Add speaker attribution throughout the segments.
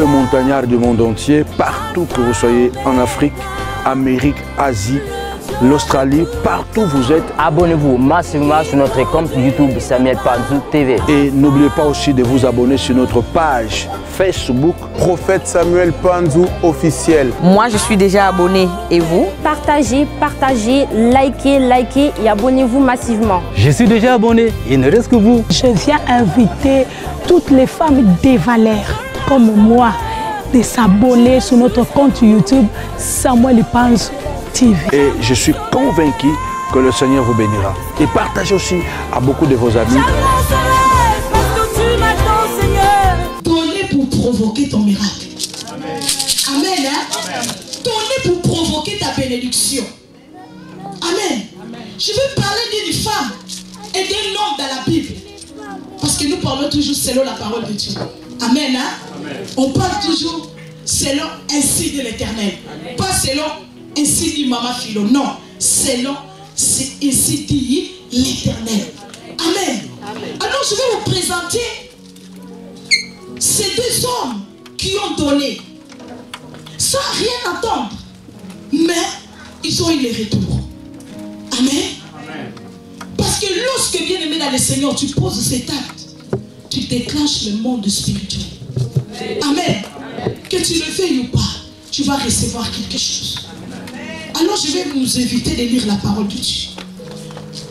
Speaker 1: les montagnards du monde entier, partout que vous soyez, en Afrique, Amérique, Asie, l'Australie, partout où vous êtes.
Speaker 2: Abonnez-vous massivement sur notre compte YouTube Samuel Panzou TV.
Speaker 1: Et n'oubliez pas aussi de vous abonner sur notre page Facebook
Speaker 3: Prophète Samuel Panzou officiel.
Speaker 4: Moi, je suis déjà abonné. Et vous?
Speaker 5: Partagez, partagez, likez et abonnez-vous massivement.
Speaker 2: Je suis déjà abonné. Il ne reste que vous.
Speaker 6: Je viens inviter toutes les femmes des valeurs comme moi de s'abonner sur notre compte YouTube Samuel Panzou TV.
Speaker 1: Et je suis convaincu que le Seigneur vous bénira. Et partagez aussi à beaucoup de vos amis.
Speaker 7: Donnez pour provoquer ton miracle. Amen. Hein? Donnez pour provoquer ta bénédiction. Amen. Je vais parler d'une femme et d'un homme dans la Bible. Parce que nous parlons toujours selon la parole de Dieu. Amen. Hein? On parle toujours selon ainsi de l'Éternel. Pas selon ainsi dit Maman Philo. Non. Selon ainsi dit l'Éternel. Amen. Alors je vais vous présenter ces deux hommes qui ont donné sans rien attendre. Mais ils ont eu les retours. Amen. Parce que lorsque bien aimé dans le Seigneur, tu poses cet acte, tu déclenches le monde spirituel. Amen. Que tu le veuilles ou pas, tu vas recevoir quelque chose. Alors je vais vous inviter de lire la parole de Dieu.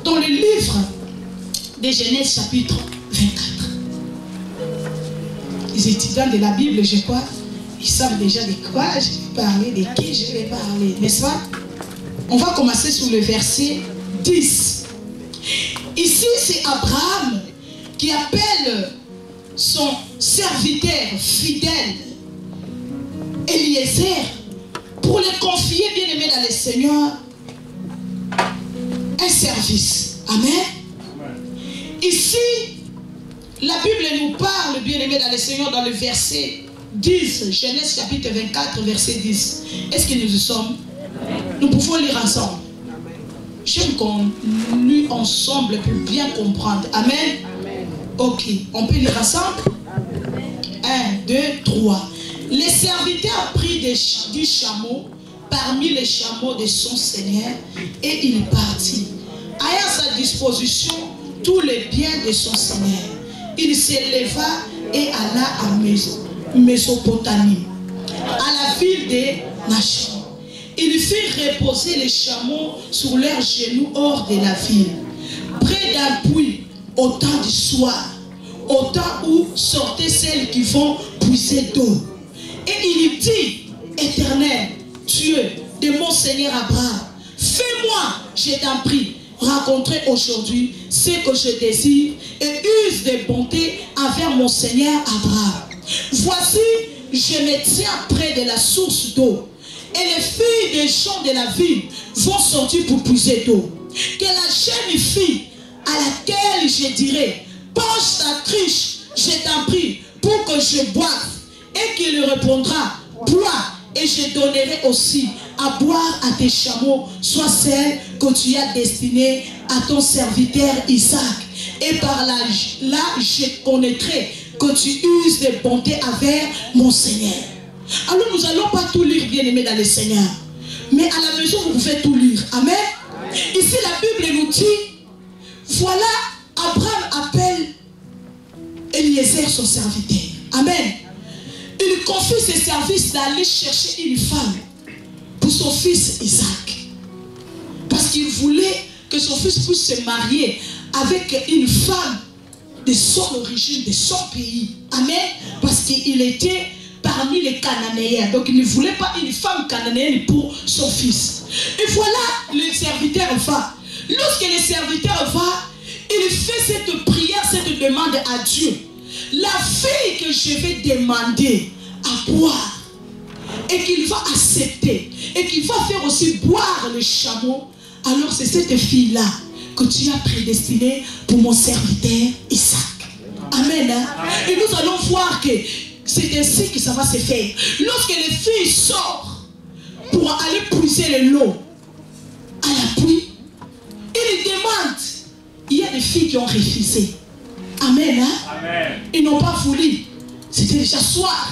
Speaker 7: Dans le livre de Genèse chapitre 24. Les étudiants de la Bible, je crois, ils savent déjà de quoi je vais parler, de qui je vais parler, n'est-ce pas? On va commencer sur le verset 10. Ici, c'est Abraham qui appelle son serviteur fidèle, Eliezer, pour le confier, bien aimé dans le Seigneur, un service. Amen. Ici, la Bible nous parle, bien aimé dans le Seigneur, dans le verset 10, Genèse chapitre 24, verset 10. Est-ce que nous y sommes? Nous pouvons lire ensemble. J'aime qu'on lit ensemble pour bien comprendre. Amen. Ok, on peut lire ensemble. 1, 2, 3. Le serviteur prit du chameau parmi les chameaux de son Seigneur et il partit, ayant à sa disposition tous les biens de son Seigneur. Il s'éleva et alla à Mésopotamie, à la ville de Nachon. Il fit reposer les chameaux sur leurs genoux hors de la ville, près d'un puits, au temps du soir, au temps où sortaient celles qui vont puiser d'eau. Et il dit, Éternel, Dieu de mon Seigneur Abraham, fais-moi, je t'en prie, rencontrer aujourd'hui ce que je désire et use de bonté envers mon Seigneur Abraham. Voici, je me tiens près de la source d'eau et les filles des gens de la ville vont sortir pour puiser d'eau. Que la jeune fille à laquelle je dirai, penche ta cruche, je t'en prie, pour que je boive, et qu'il répondra, bois, et je donnerai aussi à boire à tes chameaux, soit celle que tu as destinée à ton serviteur Isaac. Et par là, je connaîtrai que tu uses de bonté envers mon Seigneur. Alors nous n'allons pas tout lire, bien aimé dans le Seigneur. Mais à la maison, vous pouvez tout lire. Amen. Ici, la Bible nous dit, voilà, Abraham appelle Eliezer son serviteur. Amen. Il confie ses services d'aller chercher une femme pour son fils Isaac. Parce qu'il voulait que son fils puisse se marier avec une femme de son origine, de son pays. Amen. Parce qu'il était parmi les Cananéens. Donc il ne voulait pas une femme cananéenne pour son fils. Et voilà, le serviteur va. Lorsque le serviteur va, il fait cette prière, cette demande à Dieu. La fille que je vais demander à boire et qu'il va accepter et qu'il va faire aussi boire le chameau, alors c'est cette fille-là que tu as prédestinée pour mon serviteur Isaac. Amen. Hein? Et nous allons voir que c'est ainsi que ça va se faire. Lorsque les filles sortent pour aller puiser le lot à la pluie, ils demandent. Il y a des filles qui ont refusé. Amen. Hein? Amen. Ils n'ont pas voulu. C'était déjà soir.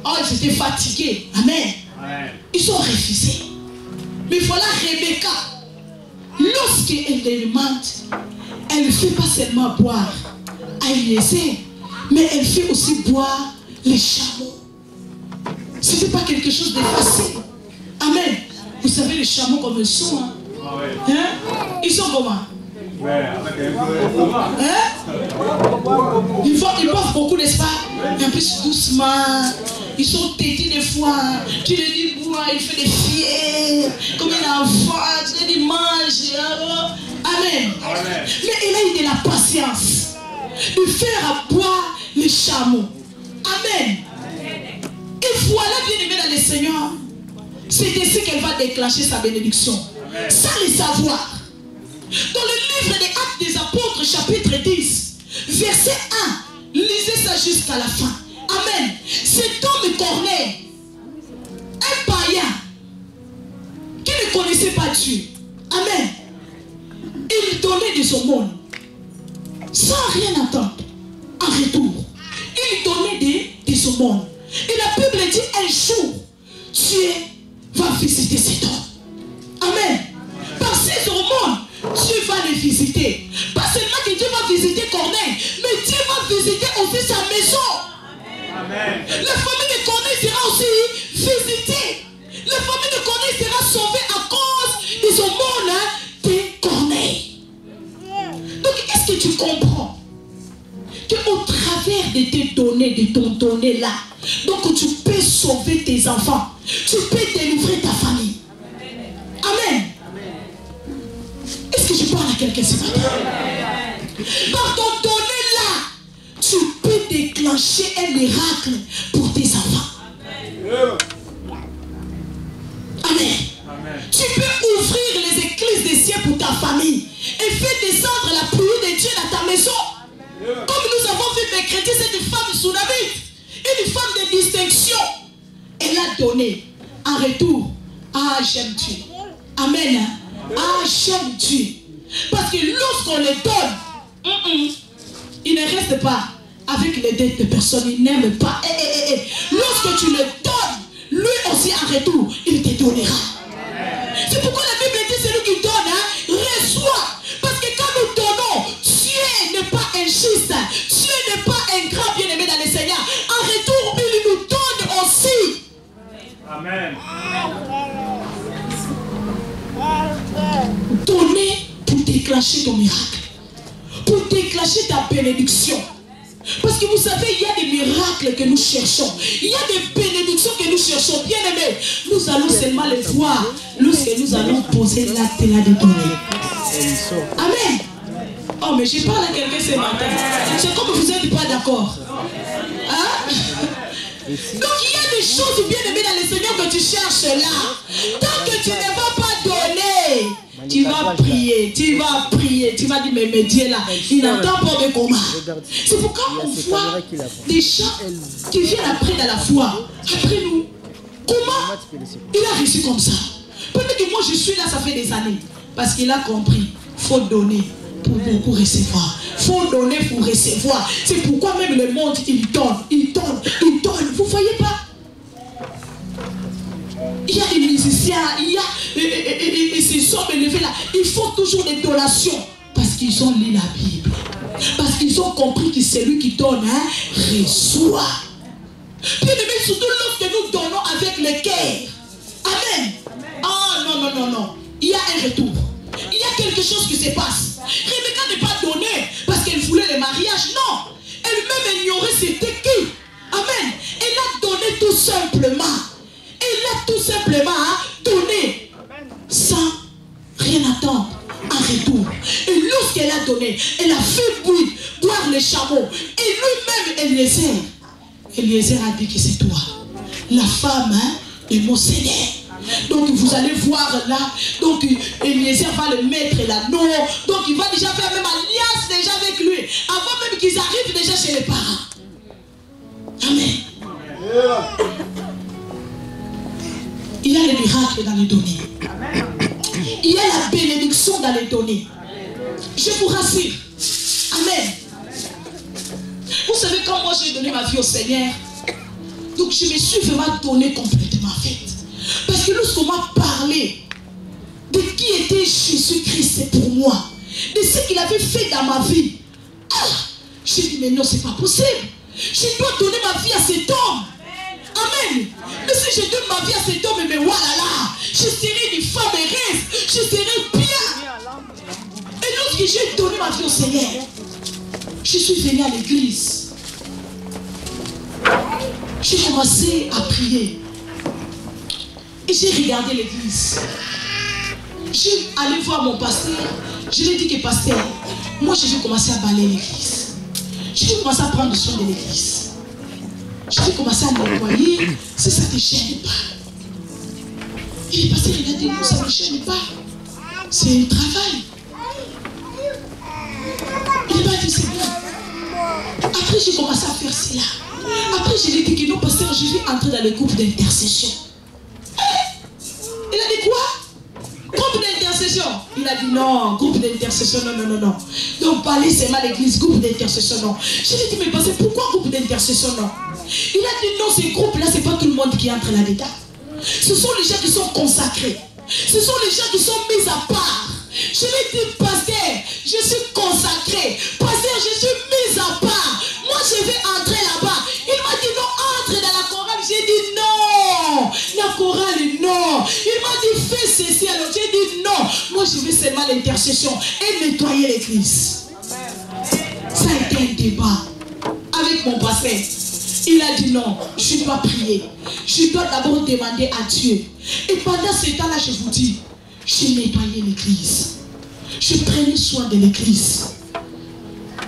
Speaker 7: Oh, ils étaient fatigués. Amen. Ils ont refusé. Mais voilà Rebecca. Lorsqu'elle les demande, elle ne fait pas seulement boire à Eliezer, mais elle fait aussi boire les chameaux. Ce n'était pas quelque chose de facile. Amen. Vous savez les chameaux comme ils sont. Hein? Ils sont comment? Hein? Ils boivent beaucoup, n'est-ce pas? Un peu doucement. Ils sont têtus des fois. Tu lui dis bois, il fait des fiers. Comme un enfant, tu lui dis mange. Amen. Mais il a eu de la patience de faire boire les chameaux. Amen. Et voilà, bien aimé dans le Seigneur, c'est ici qu'elle va déclencher sa bénédiction. Sans le savoir. Dans le livre des Actes des Apôtres, chapitre 10, verset 1, lisez ça jusqu'à la fin. Amen. Cet homme Corneille, un païen, qui ne connaissait pas Dieu. Amen. Il donnait des aumônes, sans rien attendre. En retour, il donnait des aumônes. Et la Bible dit un jour, Dieu va visiter cet homme. Amen. Par ces aumônes, Dieu va les visiter. Pas seulement que Dieu va visiter Corneille, mais Dieu va visiter aussi sa maison. Amen. La famille de Corneille sera aussi visitée. La famille de Corneille sera sauvée à cause des aumônes de Corneille. Donc, est-ce que tu comprends qu'au travers de tes données, de ton donné là, donc tu peux sauver tes enfants, tu peux délivrer ta famille. Amen. Est-ce que je parle à quelqu'un ce matin? Par ton donné là, tu peux déclencher un miracle pour tes enfants. Amen. Tu peux ouvrir les églises des cieux pour ta famille et faire descendre la pluie de Dieu dans ta maison. Comme nous avons vu mercredi, cette femme sounamite, une femme de distinction, elle a donné en retour. Ah, j'aime Dieu. Amen. Ah, j'aime Dieu. Parce que lorsqu'on les donne, il ne reste pas avec les dettes de personne. Il n'aime pas. Lorsque tu le donnes, lui aussi en retour, il te donnera. C'est pourquoi la Bible dit celui qui donne, reçoit. Parce que quand nous donnons, Dieu n'est pas injuste. Dieu n'est pas ingrat, bien aimé dans le Seigneur. En retour, il nous donne aussi. Amen. Donner pour déclencher ton miracle, pour déclencher ta bénédiction. Parce que vous savez, il y a des miracles que nous cherchons, il y a des bénédictions que nous cherchons. Bien aimés, nous allons seulement les voir lorsque nous allons poser l'acte là de donner. Amen. Oh, mais je parle à quelqu'un ce matin. C'est comme vous n'êtes pas d'accord. Hein? Donc il y a des choses bien aimées dans le Seigneur que tu cherches là. Tant que tu ne vas pas donner, tu vas prier, tu vas dire mais Dieu là, il n'entend pas mes combats. C'est pourquoi on voit des gens qui viennent après dans la foi, après nous. Comment il a réussi comme ça? Peut-être que moi je suis là, ça fait des années. Parce qu'il a compris, il faut donner pour beaucoup recevoir. Il faut donner pour recevoir. C'est pourquoi même le monde, il donne, il donne, il donne. Vous ne voyez pas? Il y a des musiciens, il y a ces hommes élevés là. Il faut toujours des donations. Parce qu'ils ont lu la Bible. Parce qu'ils ont compris que celui qui donne, reçoit. Bien aimé, surtout lorsque nous donnons avec le cœur. Amen. Ah non, non, non, non. Il y a un retour. Il y a quelque chose qui se passe. Rebecca n'est pas donnée parce qu'elle voulait le mariage. Non. Elle-même ignorait c'était qui. Amen. Elle a donné tout simplement. Elle a tout simplement donné sans rien attendre en retour. Et lorsqu'elle a donné, elle a fait boire les chameaux. Et lui-même, Eliezer a dit que c'est toi, la femme de mon Seigneur. Donc vous allez voir là, donc Eliezer va le mettre l'anneau, donc il va déjà faire même alliance déjà avec lui, avant même qu'ils arrivent déjà chez les parents. Amen. Il y a le miracle dans les données. Il y a la bénédiction dans les données. Je vous rassure. Amen. Vous savez, quand moi j'ai donné ma vie au Seigneur, Donc je me suis vraiment donné complètement en fait. Parce que lorsqu'on m'a parlé de qui était Jésus-Christ pour moi, de ce qu'il avait fait dans ma vie, j'ai dit mais non, c'est pas possible. Je dois donner ma vie à cet homme. Amen. Mais si je donne ma vie à cet homme, mais voilà là, je serai une femme heureuse, je serai bien. Et lorsque j'ai donné ma vie au Seigneur, je suis venue à l'église. J'ai commencé à prier. Et j'ai regardé l'église. J'ai allé voir mon pasteur. Je lui ai dit que pasteur, moi je vais commencer à balayer l'église. Je vais commencer à prendre soin de l'église. Je vais commencer à nettoyer si ça ne te gêne pas. Et le pasteur il a dit non, ça ne me gêne pas. C'est un travail. Il m'a dit c'est bien. Après j'ai commencé à faire cela. Après je lui ai dit que non pasteur, je vais entrer dans le groupe d'intercession. Il a dit quoi? Groupe d'intercession. Il a dit non, groupe d'intercession, non. Donc parler seulement l'église, groupe d'intercession, non. Je lui ai dit mais pasteur, pourquoi groupe d'intercession, non? Il a dit non, ces groupes-là, c'est pas tout le monde qui entre là-dedans. Ce sont les gens qui sont consacrés. Ce sont les gens qui sont mis à part. Je lui ai dit, pasteur, je suis consacré. Pasteur, je suis mis à part. Moi, je vais entrer là-bas. Il m'a dit non, entre dans la chorale. J'ai dit non. La chorale, non. Il m'a dit fais ceci. Alors j'ai dit non. Moi, je vais seulement l'intercession et nettoyer l'église. Ça a été un débat avec mon pasteur. Il a dit non, je dois prier. Je dois d'abord demander à Dieu. Et pendant ce temps-là, je vous dis, j'ai nettoyé l'église. Je prenais soin de l'église.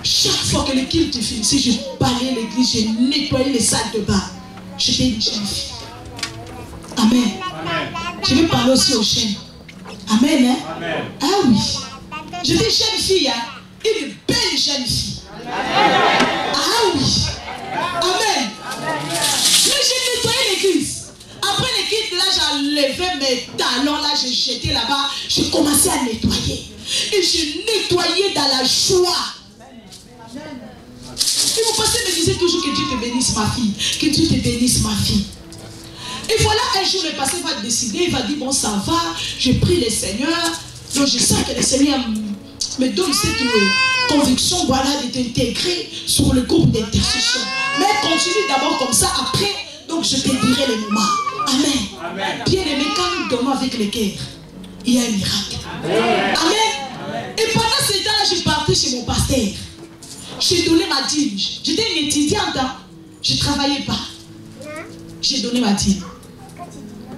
Speaker 7: Chaque fois que le culte finissait, je balayais l'église, je nettoyais les salles de bain. J'étais une jeune fille. Amen. Je vais parler aussi aux chaînes. Amen. Hein? Amen. Ah oui. J'étais une jeune fille, hein? Une belle jeune fille. Ah oui. Amen. Mais j'ai nettoyé l'église. Après l'église, là, j'enlevais mes talons, là, j'ai jeté là-bas. J'ai commencé à nettoyer. Et j'ai nettoyé dans la joie. Et mon pasteur me disait toujours que Dieu te bénisse, ma fille. Que Dieu te bénisse, ma fille. Et voilà, un jour, le pasteur va décider, il va dire, bon, ça va, je prie le Seigneur. Donc, je sens que le Seigneur me donne cette conviction, voilà, de t'intégrer sur le groupe d'intercession. Mais continue d'abord comme ça, après, donc je te dirai le moment. Amen. Bien aimé, quand nous dormons avec le cœur, il y a un miracle. Amen. Et pendant ce temps-là, je partais chez mon pasteur. J'ai donné ma dîme. J'étais une étudiante, hein. Je ne travaillais pas. J'ai donné ma dîme.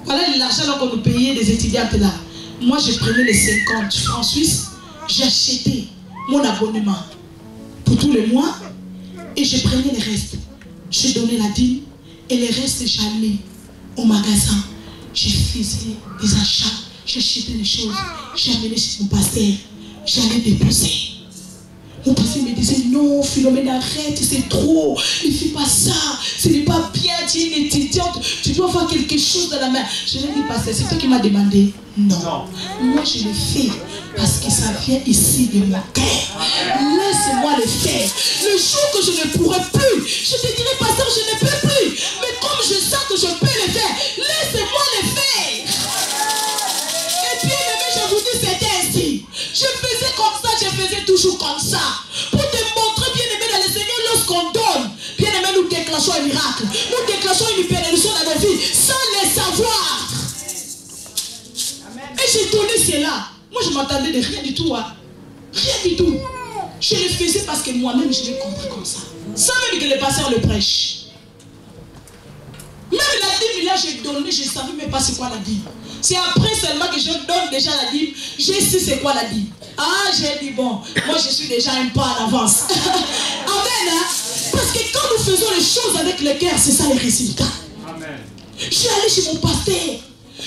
Speaker 7: Voilà l'argent qu'on nous payait des étudiantes là. Moi, je prenais les 50 francs suisses. J'achetais mon abonnement pour tous les mois et je prenais le reste. Je donnais la dîme et le reste, j'allais au magasin. Je faisais des achats, j'achetais des choses. J'amenais chez mon pasteur. J'allais déposer. Mon pasteur me disait non, Philomène, arrête, c'est trop. Ne fais pas ça. Ce n'est pas bien. Tu es une étudiante. Tu dois avoir quelque chose dans la main. Je lui ai dit, pasteur, c'est toi qui m'as demandé. Non. Moi, je le fais parce que ça vient ici de mon cœur. Laisse-moi le faire. Le jour que je ne pourrai plus, je te dirai, pasteur, je ne peux plus. Mais comme je sens que je peux le faire, laisse-moi le faire. Et bien aimé, je vous dis, c'était ainsi. Je faisais comme ça, je faisais toujours comme ça. Pour te montrer, bien aimé, dans le Seigneur, lorsqu'on donne, bien aimé, nous déclenchons un miracle. Nous déclenchons une bénédiction dans nos vies sans le savoir. Et j'ai donné cela. Moi, je m'attendais de rien du tout. Hein. Rien du tout. Je le faisais parce que moi-même, je l'ai compris comme ça. Sans même que le pasteur le prêche. Même la dîme, là, j'ai donné, je ne savais même pas c'est quoi la dîme. C'est après seulement que je donne déjà la dîme, je sais c'est quoi la dîme. Ah, j'ai dit, bon, moi, je suis déjà un pas à l'avance. Amen. Hein? Parce que quand nous faisons les choses avec le cœur, c'est ça les résultats. Amen. Je suis allé chez mon pasteur.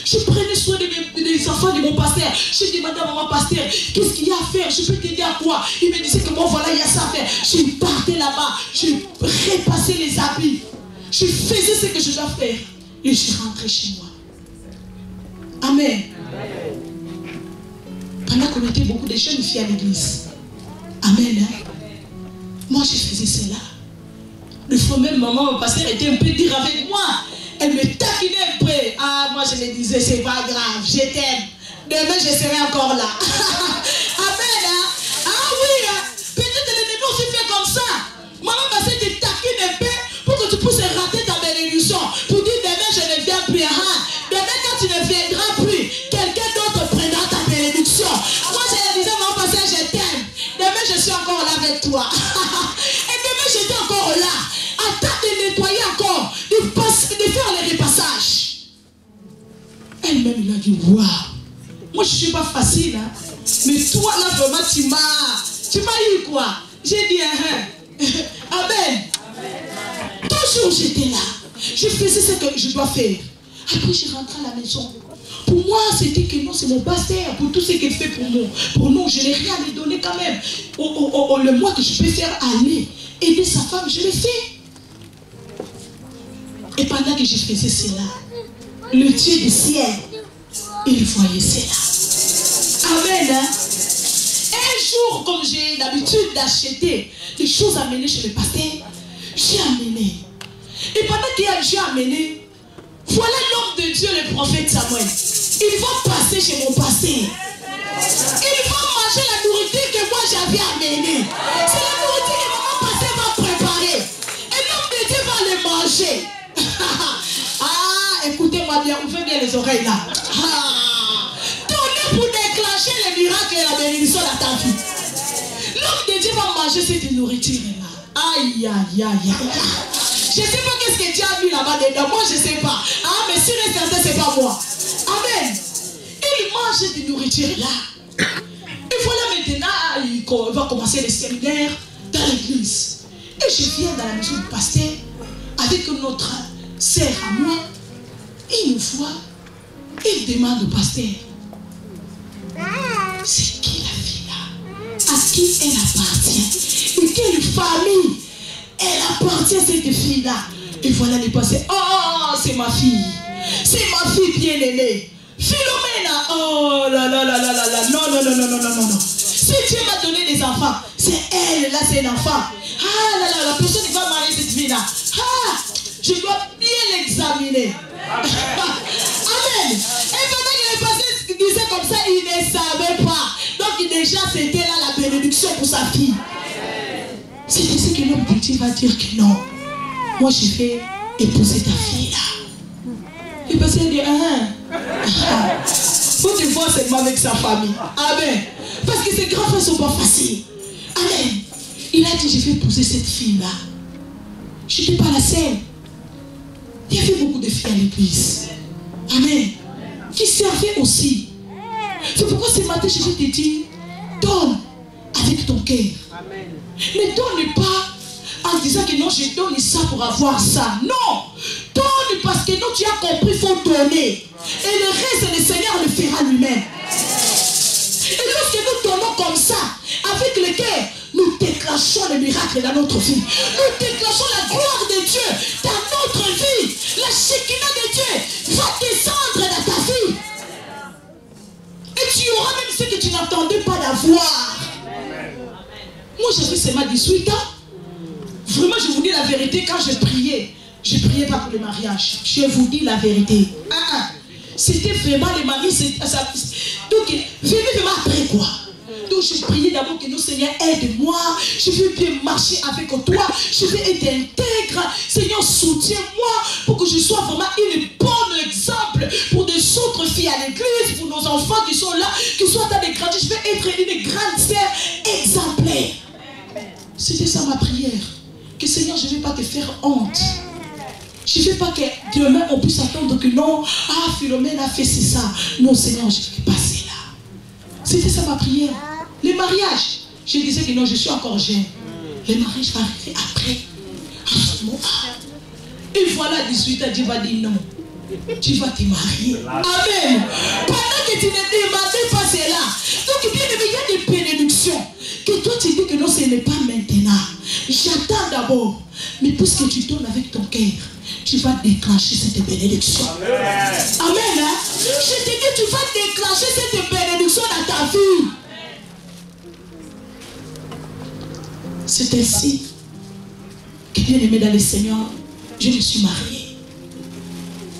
Speaker 7: Je prenais soin des enfants de mon pasteur. Je demandais à mon pasteur, qu'est-ce qu'il y a à faire? Je peux t'aider à quoi? Il me disait que bon, voilà, il y a ça à faire. Je partais là-bas. Je repassais les habits. Je faisais ce que je dois faire. Et je rentrais chez moi. Amen. Pendant qu'on était beaucoup de jeunes filles à l'église. Amen. Hein? Moi, je faisais cela. Des fois même maman, mon pasteur était un peu dur avec moi. Elle me taquinait un peu. Ah, moi je me disais, c'est pas grave, je t'aime. Demain je serai encore là. Amen. Hein? Ah oui, hein? Peut-être l'ennemi aussi fait comme ça. Maman va te taquiner un peu pour que tu puisses rater ta bénédiction. Pour dire demain je ne viens plus. Hein? Demain quand tu ne viendras plus, quelqu'un d'autre prendra ta bénédiction. Moi je le disais, maman pasteur, je t'aime. Demain je suis encore là avec toi. Et demain j'étais encore là. Attends de nettoyer encore, de faire les repassages. Elle-même, il a dit, waouh, moi je ne suis pas facile, hein. Mais toi là vraiment tu m'as eu quoi? J'ai dit, amen. Toujours j'étais là, je faisais ce que je dois faire. Après je rentrais à la maison. Pour moi c'était que non, c'est mon pasteur, pour tout ce qu'il fait pour nous, je n'ai rien à lui donner quand même. Le mois que je peux faire aller, aider sa femme, je le fais. Et pendant que je faisais cela, le Dieu du ciel, il voyait cela. Amen. Hein? Un jour, comme j'ai l'habitude d'acheter des choses à mener chez le pasteur, j'ai amené. Et pendant que j'ai amené, voilà l'homme de Dieu, le prophète Samuel. Il va passer chez mon pasteur. Il va manger la nourriture que moi j'avais amenée. C'est la nourriture que maman pasteur va préparer. Et l'homme de Dieu va le manger. Ah, écoutez-moi bien, ouvrez bien les oreilles là. Tournez pour déclencher le miracle et la bénédiction dans ta vie. L'homme de Dieu va manger cette nourriture là. Aïe, aïe, aïe, aïe. Je ne sais pas qu'est-ce que Dieu a mis là-bas dedans. Moi, je ne sais pas. Ah, mais si les certains, c'est pas moi. Amen. Il mange cette nourriture là. Et voilà maintenant, il va commencer le séminaire dans l'église. Et je viens dans la maison du pasteur avec notre sœur à moi. Il nous voit. Il demande au pasteur, c'est qui la fille là? À qui elle appartient? Et quelle famille elle appartient, cette fille là? Et voilà le pasteur. Oh, c'est ma fille. C'est ma fille bien-aimée. Philomène. Oh là là là là là là. Non, non, non, non, non, non, non. Si Dieu m'a donné des enfants, c'est elle là, c'est un enfant. Ah là là, la personne qui va marier cette fille là. Ah, je dois bien l'examiner. Amen. Et pendant que le pasteur disait comme ça, il ne savait pas. Donc déjà c'était là la bénédiction pour sa fille. C'était ce que l'homme de Dieu va dire que non. Moi je vais épouser ta fille là. Le pasteur dit faut te voir seulement avec sa famille. Amen. Parce que ces grands frères ne sont pas faciles. Amen. Il a dit je vais épouser cette fille là. Je n'étais pas la seule. Il y avait beaucoup de filles à l'église. Amen. Qui servaient aussi. C'est pourquoi ce matin je vais te dire, donne avec ton cœur. Ne donne pas en disant que non, je donne ça pour avoir ça. Non. Donne parce que non, tu as compris, il faut donner. Et le reste, le Seigneur le fera lui-même. Et lorsque nous donnons comme ça, avec le cœur, nous déclenchons le miracle dans notre vie. Nous déclenchons la gloire de Dieu dans notre vie. La Shekinah de Dieu va descendre dans ta vie. Et tu auras même ce que tu n'attendais pas d'avoir. Moi, j'avais seulement 18 ans. Vraiment, je vous dis la vérité, quand je priais pas pour le mariage. Je vous dis la vérité. C'était vraiment le mari. Donc, venez vraiment après quoi. Donc, je priais d'abord que nous, Seigneur, aide-moi. Je veux bien marcher avec toi. Je veux être intègre. Seigneur, soutiens-moi pour que je sois vraiment une bonne exemple pour des autres filles à l'église, pour nos enfants qui sont là, qui sont dans les grandir. Je veux être une grande sœur exemplaire. C'était ça ma prière. Que Seigneur, je ne vais pas te faire honte. Je ne veux pas que demain on puisse attendre que non, ah Philomène a fait ça. Non Seigneur, je vais passer là. C'était ça ma prière. Le mariage, je disais que non, je suis encore jeune. Le mariage va arriver après. Et voilà, 18 ans, Dieu va dire non. Tu vas te marier. Amen. Pendant que tu ne demandais pas cela. Donc bien aimé, il y a des bénédictions. Que toi tu dis que non, ce n'est pas maintenant. J'attends d'abord. Mais puisque tu donnes avec ton cœur, tu vas déclencher cette bénédiction. Amen. Hein? Je te dis, tu vas déclencher cette bénédiction dans ta vie. C'est ainsi que bien-aimé dans le Seigneur, je me suis mariée.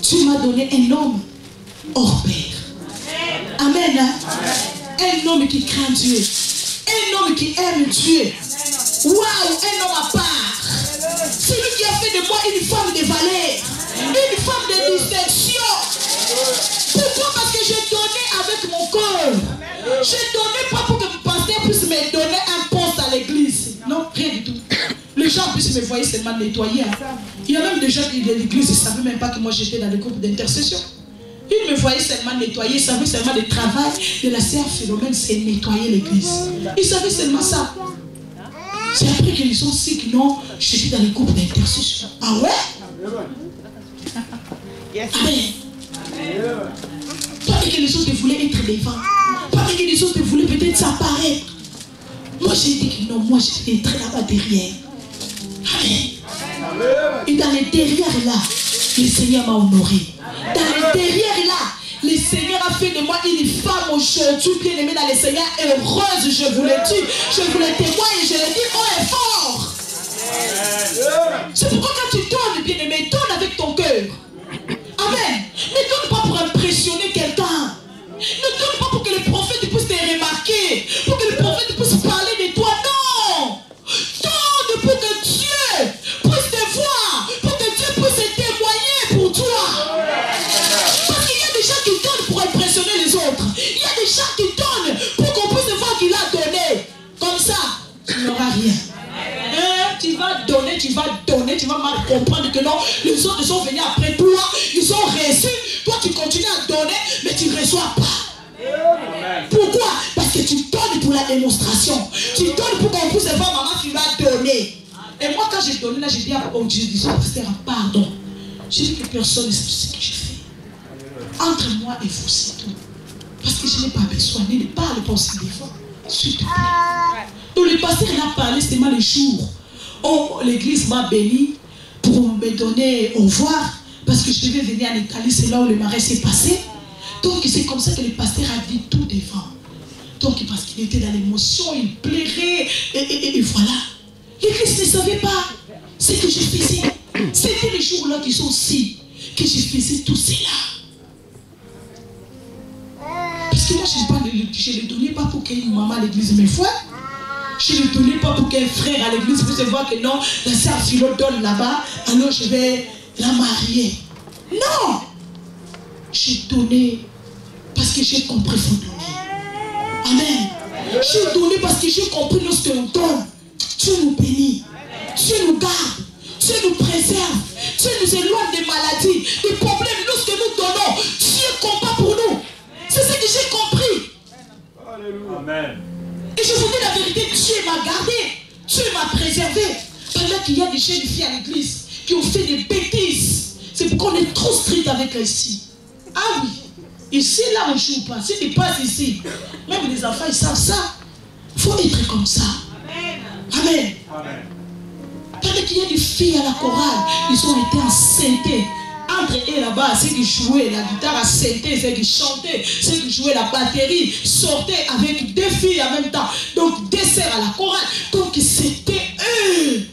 Speaker 7: Tu m'as donné un homme hors pair. Amen. Un homme qui craint Dieu. Un homme qui aime Dieu. Waouh, un homme à part. C'est lui qui a fait de moi une femme de valeur. Une femme de distinction. Pourquoi? Parce que j'ai donné avec mon cœur. Je donnais pas pour que le pasteur puisse me donner un poste à l'église. Non, rien du tout. Les gens puissent me voir seulement nettoyer. Il y a même des gens qui de l'église ne savaient même pas que moi j'étais dans le groupe d'intercession. Ils me voyaient seulement nettoyer, ils savaient seulement le travail de la sœur Philomène, c'est nettoyer l'église. Ils savaient seulement ça. C'est après qu'ils ont su que non, je suis dans le groupe d'intercession. Ah ouais? Amen. Pas que les autres voulaient être devant. Pas que les autres voulaient peut-être s'apparaître. Moi j'ai dit que non, moi j'étais très là-bas derrière. Amen. Et dans les derrière là, le Seigneur m'a honoré. Dans les derrière là, le Seigneur a fait de moi une femme aujourd'hui bien aimée dans le Seigneur, heureuse, je vous le dis. Je vous le témoigne et je le dis haut et fort. C'est pourquoi quand tu donnes, bien aimé, donne avec ton cœur. Amen. Ne donne pas pour impressionner quelqu'un. Ne donne pas pour que le prophète puisse te remarquer, pour que le prophète puisse parler de toi. Non. Donne pour que Dieu puisse te voir, pour que Dieu puisse témoigner pour toi. Parce qu'il y a des gens qui donnent pour impressionner les autres. Il y a des gens qui donnent pour qu'on puisse voir qu'il a donné. Comme ça, tu n'auras rien. Tu vas donner, tu vas mal comprendre que non, les autres sont venus après toi, ils ont reçu, toi tu continues à donner, mais tu ne reçois pas. Pourquoi? Parce que tu donnes pour la démonstration, tu donnes pour qu'on puisse voir maman qui va donner. Et moi quand j'ai donné là, j'ai dit à Dieu, je dis, pasteur, pardon, j'ai dit que personne ne sait ce que j'ai fait. Entre moi et vous, c'est tout. Parce que je n'ai pas besoin, ne parle pas aussi des fois, s'il te plaît. Donc le pasteur il a parlé seulement les jours. Oh, l'église m'a béni pour me donner au revoir parce que je devais venir en Italie, c'est là où le mariage s'est passé. Donc c'est comme ça que le pasteur a dit tout devant. Donc parce qu'il était dans l'émotion, il plairait et voilà. L'église ne savait pas ce que je faisais. C'était les jours-là qui sont aussi que je faisais tout cela. Parce que moi je ne le donnais pas pour qu'une maman à l'église me voie. Je ne le donnais pas pour qu'un frère à l'église puisse voir que non, la sœur Philo donne là-bas, alors je vais la marier. Non! J'ai donné parce que j'ai compris qu'il faut donner. Amen. J'ai donné parce que j'ai compris lorsque l'on donne, Dieu nous bénit, Dieu nous garde, Dieu nous préserve, Dieu nous éloigne des maladies, des problèmes. Lorsque nous donnons, Dieu combat pour nous. C'est ce que j'ai compris.
Speaker 3: Alléluia. Amen.
Speaker 7: Et je vous dis la vérité, Dieu m'a gardé, Dieu m'a préservé. Pendant qu'il y a des jeunes filles à l'église qui ont fait des bêtises. C'est pourquoi on est trop strict avec eux ici. Ah oui, ici là on ne joue pas. Si tu passes ici, même les enfants ils savent ça. Il faut être comme ça. Amen. Amen. Pendant qu'il y a des filles à la chorale, ils ont été enceintés. Entre eux là-bas, ceux qui jouaient la guitare à synthé, ceux qui chantaient, ceux qui jouaient la batterie, sortaient avec deux filles en même temps. Donc deux sœurs à la chorale. Donc c'était eux.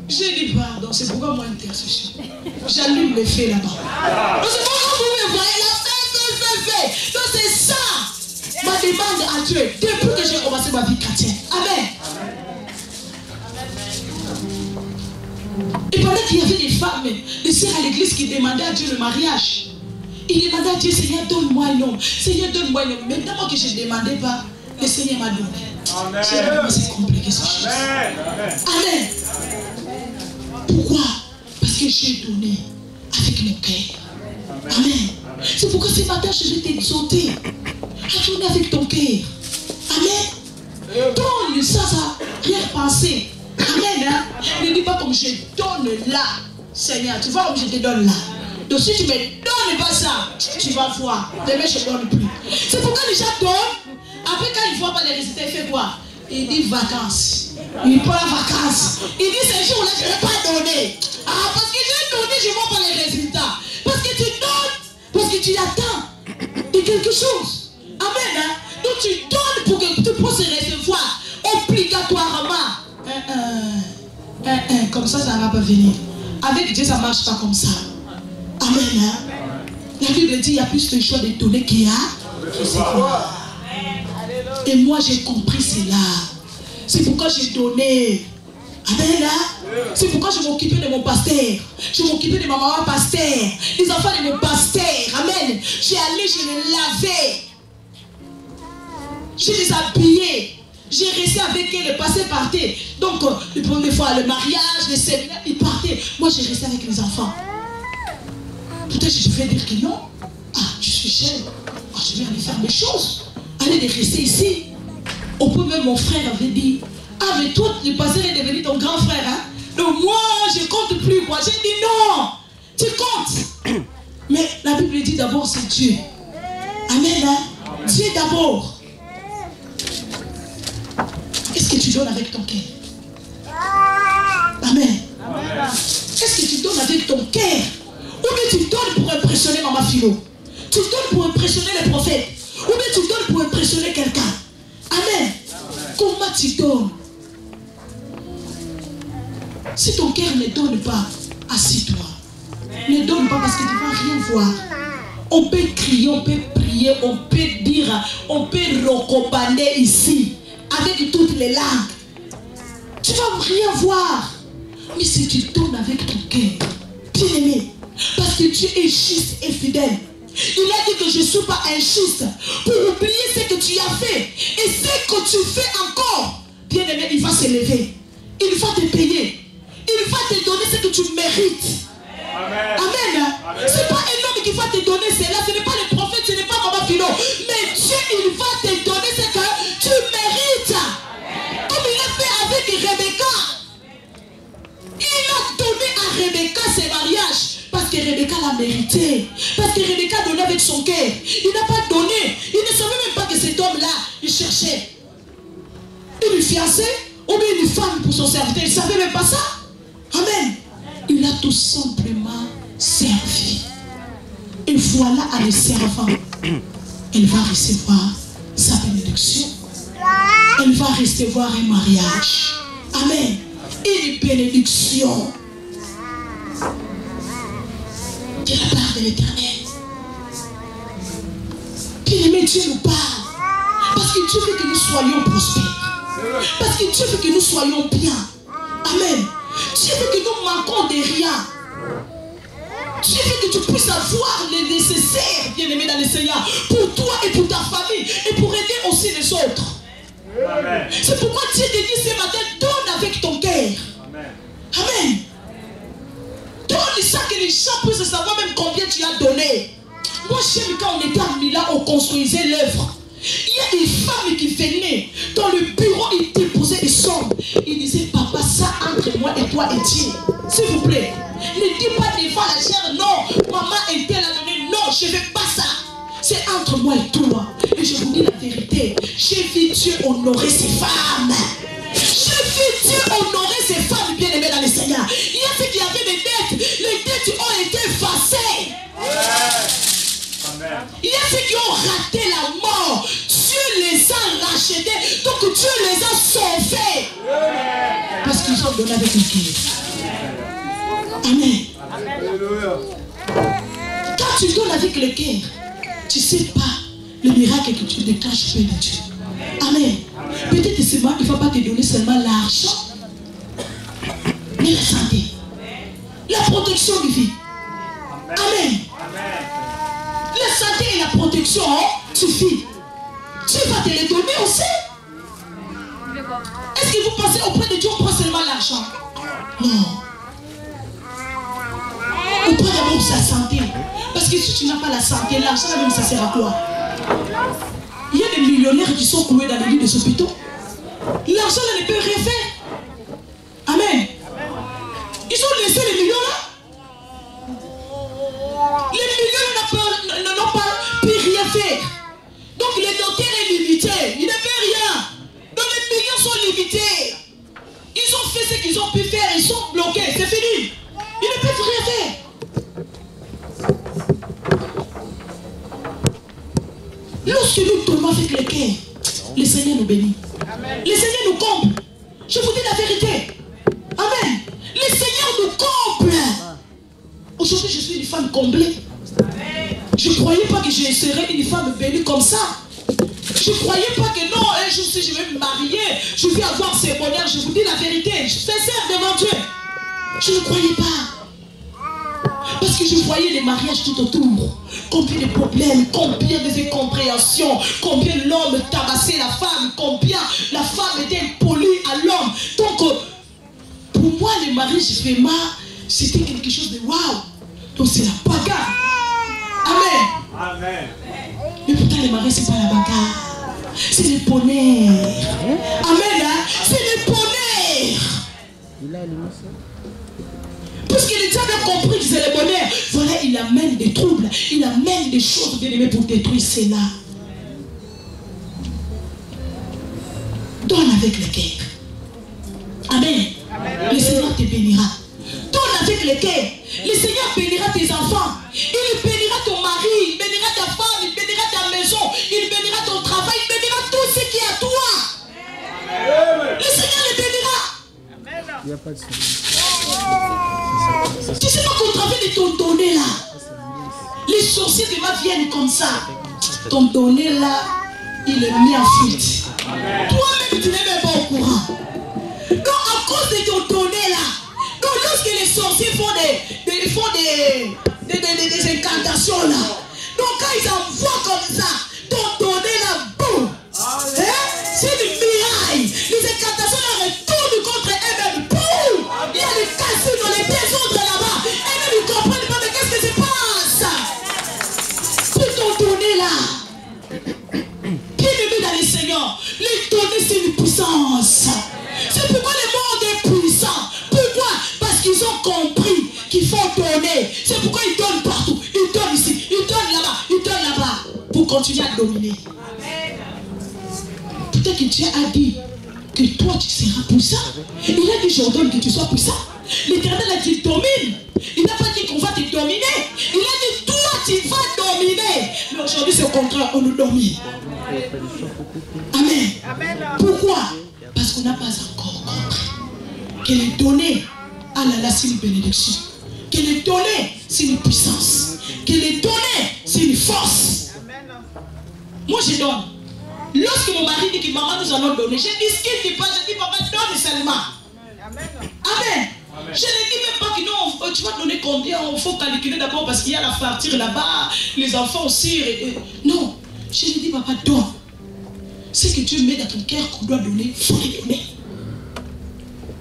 Speaker 7: J'ai dit pardon, c'est pourquoi moi intercession. J'allume le feu là-bas. Donc c'est pourquoi vous me voyez la fait. Donc c'est ça ma demande à Dieu depuis que j'ai commencé ma vie chrétienne. Amen. Et pendant qu'il y avait des femmes, des sœurs à l'église qui demandaient à Dieu le mariage, ils demandaient à Dieu, Seigneur, donne-moi un homme. Seigneur, donne-moi un homme. Maintenant moi que je ne demandais pas, le Seigneur m'a donné. J'ai dit, c'est compliqué ce chose. Amen. Pourquoi? Parce que j'ai donné avec mon cœur. Amen. C'est pourquoi ce matin je vais t'exhorter à donner avec ton cœur. Amen. Donne sans rien penser. Amen. Hein? Ne dis pas comme je donne là, Seigneur. Tu vois comme je te donne là. Donc si tu ne me donnes pas ça, tu vas voir. Demain je ne donne plus. C'est pourquoi les gens donnent. Après quand ils ne voient pas les résultats, il fait quoi? Il dit vacances. Il prend la vacance. Il dit ce jour-là, je ne vais pas donner. Ah, parce que j'ai donné, je ne vois pas les résultats. Parce que tu donnes, parce que tu attends de quelque chose. Amen. Hein? Donc tu donnes pour que tu puisses recevoir obligatoirement. Comme ça, ça ne va pas venir. Avec Dieu, ça ne marche pas comme ça. Amen. Hein? La Bible dit qu'il y a plus de choix de donner qu'il y a. Et moi, j'ai compris cela. C'est pourquoi j'ai donné. Amen. Hein? C'est pourquoi je m'occupais de mon pasteur. Je m'occupais de ma maman pasteur. Les enfants de mon pasteur. Amen. J'ai allé, je les lavais. Je les habillais. J'ai resté avec eux, le passé partait. Donc, la première fois, le mariage, les séminaires, ils partaient. Moi, j'ai resté avec les enfants. Peut-être que je vais dire que non. Ah, je suis jeune. Ah, je vais aller faire mes choses. Allez, de rester ici. Au point même, mon frère avait dit, ah, mais toi, le pasteur est devenu ton grand frère. Hein? Donc, moi, je compte plus, quoi. J'ai dit non. Tu comptes. Mais la Bible dit d'abord, c'est Dieu. Amen. Hein? Dieu d'abord. Qu'est-ce que tu donnes avec ton cœur? Amen. Qu'est-ce que tu donnes avec ton cœur? Ou bien tu donnes pour impressionner Maman Philo? Tu donnes pour impressionner les prophètes? Ou bien tu donnes pour impressionner quelqu'un? Amen. Comment tu donnes? Si ton cœur ne donne pas, assis-toi. Ne donne pas parce que tu ne vas rien voir. On peut crier, on peut prier, on peut dire, on peut recobander ici. Avec toutes les langues. Tu ne vas rien voir. Mais si tu donnes avec ton cœur, bien aimé, parce que Dieu est juste et fidèle. Il a dit que je ne suis pas injuste pour oublier ce que tu as fait. Et ce que tu fais encore, bien aimé, il va se lever. Il va te payer. Il va te donner ce que tu mérites. Amen. Amen. Amen. Ce n'est pas un homme qui va te donner cela. Ce n'est pas le prophète, ce n'est pas Maman Philo. Mais Dieu, il va te donner ce que tu mérites. Amen. Comme il a fait avec Rebecca. Il a donné à Rebecca ses mariages. Parce que Rebecca l'a mérité. Parce que Rebecca a donné avec son cœur. Il n'a pas donné. Il ne savait même pas que cet homme-là, il cherchait une fiancée ou bien une femme pour son serviteur. Il ne savait même pas ça. Amen. Il a tout simplement servi. Et voilà à le servant. Elle va recevoir sa bénédiction. Elle va recevoir un mariage. Amen. Une bénédiction de la part de l'Éternel. Bien-aimé, Dieu nous parle. Parce que Dieu veut que nous soyons prospères. Parce que Dieu veut que nous soyons bien. Amen. Dieu veut que nous manquons de rien. Dieu veut que tu puisses avoir le nécessaire, bien-aimé dans le Seigneur, pour toi et pour ta famille et pour aider aussi les autres. C'est pourquoi Dieu te dit ce matin, donne avec ton cœur. Amen. Donne ça que les gens puissent savoir même combien tu as donné. Moi, j'aime quand on était à Milan, on construisait l'œuvre. Il y a des femmes qui venaient dans le bureau, ils déposaient des sommes. Ils disaient, papa, ça entre moi et toi et Dieu. S'il vous plaît, ne dis pas devant la chair, non, maman était là, non, je ne veux pas ça. C'est entre moi et toi. Et je vous dis la vérité, j'ai vu Dieu honorer ses femmes. J'ai vu Dieu honorer ses femmes bien-aimées dans le Seigneur. Il y a ceux qui avaient des dettes, les dettes ont été effacées. Il y a ceux qui ont raté la mort. Dieu les a rachetés. Donc Dieu les a sauvés. Parce qu'ils ont donné avec le cœur. Amen. Quand tu donnes avec le cœur, tu ne sais pas le miracle que tu déclenches auprès de Dieu. Amen. Peut-être seulement, il ne va pas te donner seulement l'argent, mais la santé, la protection de vie. Amen. La santé et la protection suffit. Dieu va te les donner aussi. Est-ce que vous pensez auprès de Dieu on prend seulement l'argent? Non. On prend d'abord sa santé. Parce que si tu n'as pas la santé, l'argent même ça sert à quoi? Il y a des millionnaires qui sont cloués dans les lits des hôpitaux. L'argent ne peut rien faire. Amen. Ils ont laissé les millions là. Les millions n'ont pas pu rien faire. Donc le docteur est limité. Il ne fait rien. Donc les millions sont limités. Ils ont fait ce qu'ils ont pu faire. Ils sont bloqués. C'est fini. Ils ne peuvent rien faire. Lorsque nous tournons avec le cœur, le Seigneur nous bénit. Le Seigneur nous comble. Je vous dis la vérité. Amen. je suis une femme comblée. Je ne croyais pas que je serais une femme bénie comme ça. Je ne croyais pas que non, un jour si je vais me marier, je vais avoir ces bonheurs. Je vous dis la vérité, je suis sincère devant Dieu. Je ne croyais pas. Parce que je voyais les mariages tout autour. Combien de problèmes, combien de incompréhensions, combien l'homme tabassait la femme, combien la femme était impolie à l'homme. Donc, pour moi, le mariage vraiment, c'était quelque chose de waouh. Donc, c'est la bagarre. Amen.
Speaker 3: Amen.
Speaker 7: Mais pourtant, le mariage, c'est pas la bagarre. C'est le bonheur. Amen. Hein? C'est le bonheur. Puisque le diable a compris que c'est le bonheur, voilà, il amène des troubles, il amène des choses bien aimées pour détruire cela. Donne avec le cœur. Amen. Le Seigneur te bénira. Donne avec le cœur. Le Seigneur bénira tes enfants. Il bénira ton mari, il bénira ta femme, il bénira ta maison, il bénira ton travail, il bénira tout ce qui est à toi. Le Seigneur le bénira. Il n'y a pas de tu sais pas qu'au travers de ton donné là, les sorciers de ma viennent comme ça. Ton donné là, il est mis en fuite. Toi-même, tu n'es même pas au courant. Donc, à cause de ton donné là, donc lorsque les sorciers font des incantations là, donc quand ils envoient comme ça, ton donné là, boum, c'est une miraille. Les incantations là retournent contre elles-mêmes, boum, il y a des cassures dans les désordres là-bas. Elles-mêmes ne comprennent pas, mais qu'est-ce que se passe? Pour ton donné là, bien-aimé dans le Seigneur, les données c'est une puissance. C'est pourquoi le monde est puissant. Pourquoi? Parce qu'ils ont compris qu'il faut donner. C'est pourquoi ils donnent partout. Ils donnent ici, ils donnent là-bas, ils donnent là-bas. Pour continuer à dominer. Peut-être que Dieu a dit que toi tu seras puissant. Il a dit j'ordonne que tu sois puissant. L'Éternel a dit domine. Il n'a pas dit qu'on va te dominer. Il a dit toi tu vas dominer. Mais aujourd'hui c'est au contraire, on nous domine. Amen. Pourquoi? Parce qu'on n'a pas encore compris que les données, ah là là, c'est une bénédiction. Que les données, c'est une puissance. Que les données, c'est une force. Moi, je donne. Lorsque mon mari dit que maman nous allons donner, je dis ce qu'il dit pas, je dis papa, donne seulement. Amen. Je ne dis même pas que non, tu vas donner combien, il faut calculer d'abord parce qu'il y a la facture là-bas, les enfants aussi. Non, je lui dis papa, donne. Ce que Dieu met dans ton cœur qu'on doit donner, il faut les donner.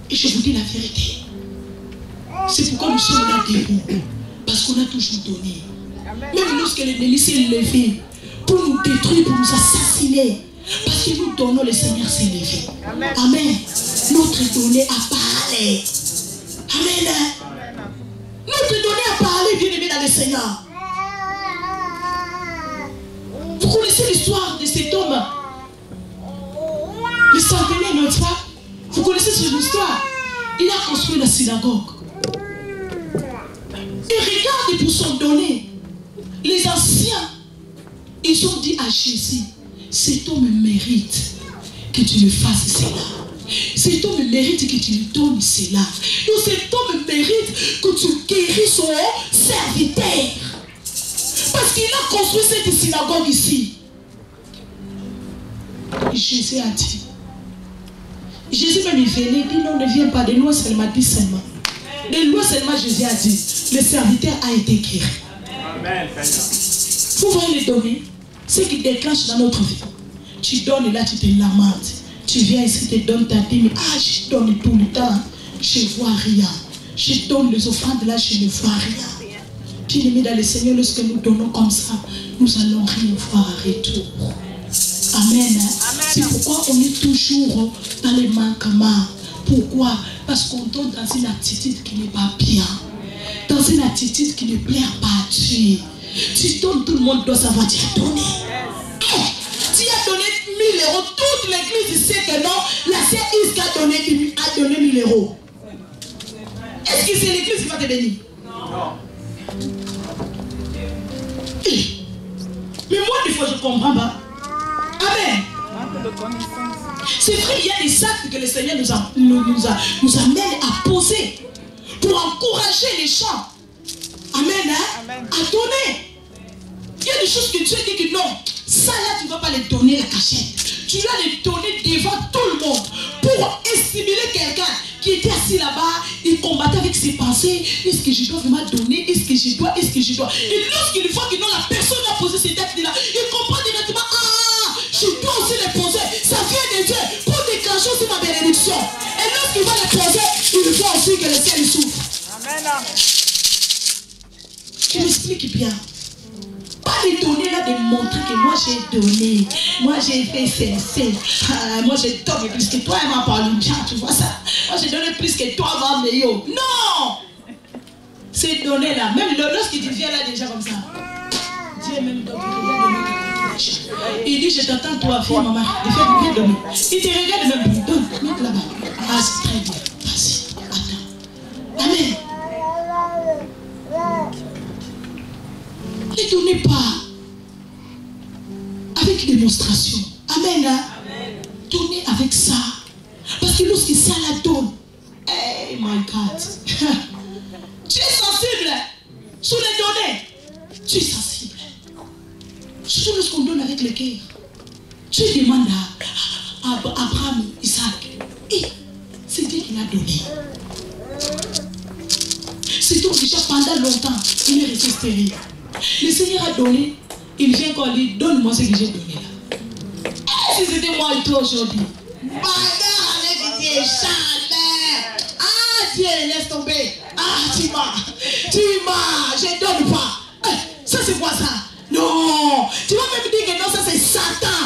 Speaker 7: Et je vous dis la vérité. C'est pourquoi nous sommes là debout. Parce qu'on a toujours donné. Même lorsque l'ennemi s'est levé pour nous détruire, pour nous assassiner. Parce que nous donnons, le Seigneur s'est levé. Amen. Notre donné a parlé. Amen. Notre donné a parlé, bien aimé dans le Seigneur. Vous connaissez l'histoire de cet homme, le centenaire, n'est-ce pas? Vous connaissez cette histoire? Il a construit la synagogue. Et regardez pour son donné. Les anciens, ils ont dit à Jésus, cet homme mérite que tu lui fasses cela. Cet homme mérite que tu lui donnes cela. Donc cet homme mérite que tu guérisses son serviteur. Parce qu'il a construit cette synagogue ici. Et Jésus a dit, Jésus même il venait, dit non, ne viens pas de loin seulement, dit seulement. De loin seulement Jésus a dit, le serviteur a été guéri.
Speaker 3: Amen.
Speaker 7: Vous voyez les données, ce qui déclenche dans notre vie. Tu donnes et là tu te lamentes. Tu viens ici, tu te donnes ta dîme. Ah, je donne tout le temps. Je ne vois rien. Je donne les offrandes là, je ne vois rien. Bien aimé dans le Seigneur, lorsque nous donnons comme ça, nous allons rien voir à retour. Amen. C'est pourquoi on est toujours dans les manquements. Pourquoi? Parce qu'on donne dans une attitude qui n'est pas bien. Dans une attitude qui ne plaît pas à Dieu. Tu donnes, tout le monde doit savoir, tu as donné. Tu as donné 1000 euros. Toute l'église sait que non, la sœur Iska a donné 1000 euros. Est-ce que c'est l'église qui va te bénir? Non. Mais moi, des fois, je ne comprends pas. Amen. C'est vrai, il y a des actes que le Seigneur nous amène à poser pour encourager les gens. Amen. à donner. Il y a des choses que Dieu dit que non, ça là tu ne vas pas les donner la cachette. Tu vas les donner devant tout le monde pour stimuler quelqu'un qui était assis là-bas, il combattait avec ses pensées. Est-ce que je dois vraiment donner? Est-ce que je dois? Est-ce que je dois? Et lorsqu'il voit que non, la personne a posé ses têtes là, il comprend directement, ah, je dois aussi les poser. Ça vient de Dieu pour déclencher aussi ma bénédiction. Et lorsqu'il va les poser, il voit aussi que le ciel souffre. Amen. Je m'explique bien. Pas les donner là, de montrer que moi j'ai donné, moi j'ai fait ceci, moi j'ai donné plus que toi, elle m'a parlé bien, tu vois ça. Moi j'ai donné plus que toi, ma meilleure. Non! C'est donner là, même lorsqu'il vient là déjà comme ça. Dieu même donc il dit je t'attends toi, fille, maman, il fait bien donner. Il te regarde même, donne, mets là-bas. Ah c'est très bien, vas-y, attends. Amen. Ne donnez pas avec démonstration. Amen. Hein? Amen. Donnez avec ça. Parce que lorsque ça la donne, hey my God, tu es sensible sur les données. Tu es sensible. Surtout lorsqu'on donne avec le cœur. Tu demandes à Abraham, Isaac. Et c'est Dieu qui l'a donné. C'est tout déjà pendant longtemps, il est resté stérile. Le Seigneur a donné, il vient quand il dit, donne-moi ce que j'ai donné là. Si c'était moi et toi aujourd'hui, bagarre avec Dieu, jamais. Ah Dieu, laisse tomber. Ah tu m'as, je donne pas. Ça c'est quoi ça? Non, tu vas même dire que non, ça c'est Satan.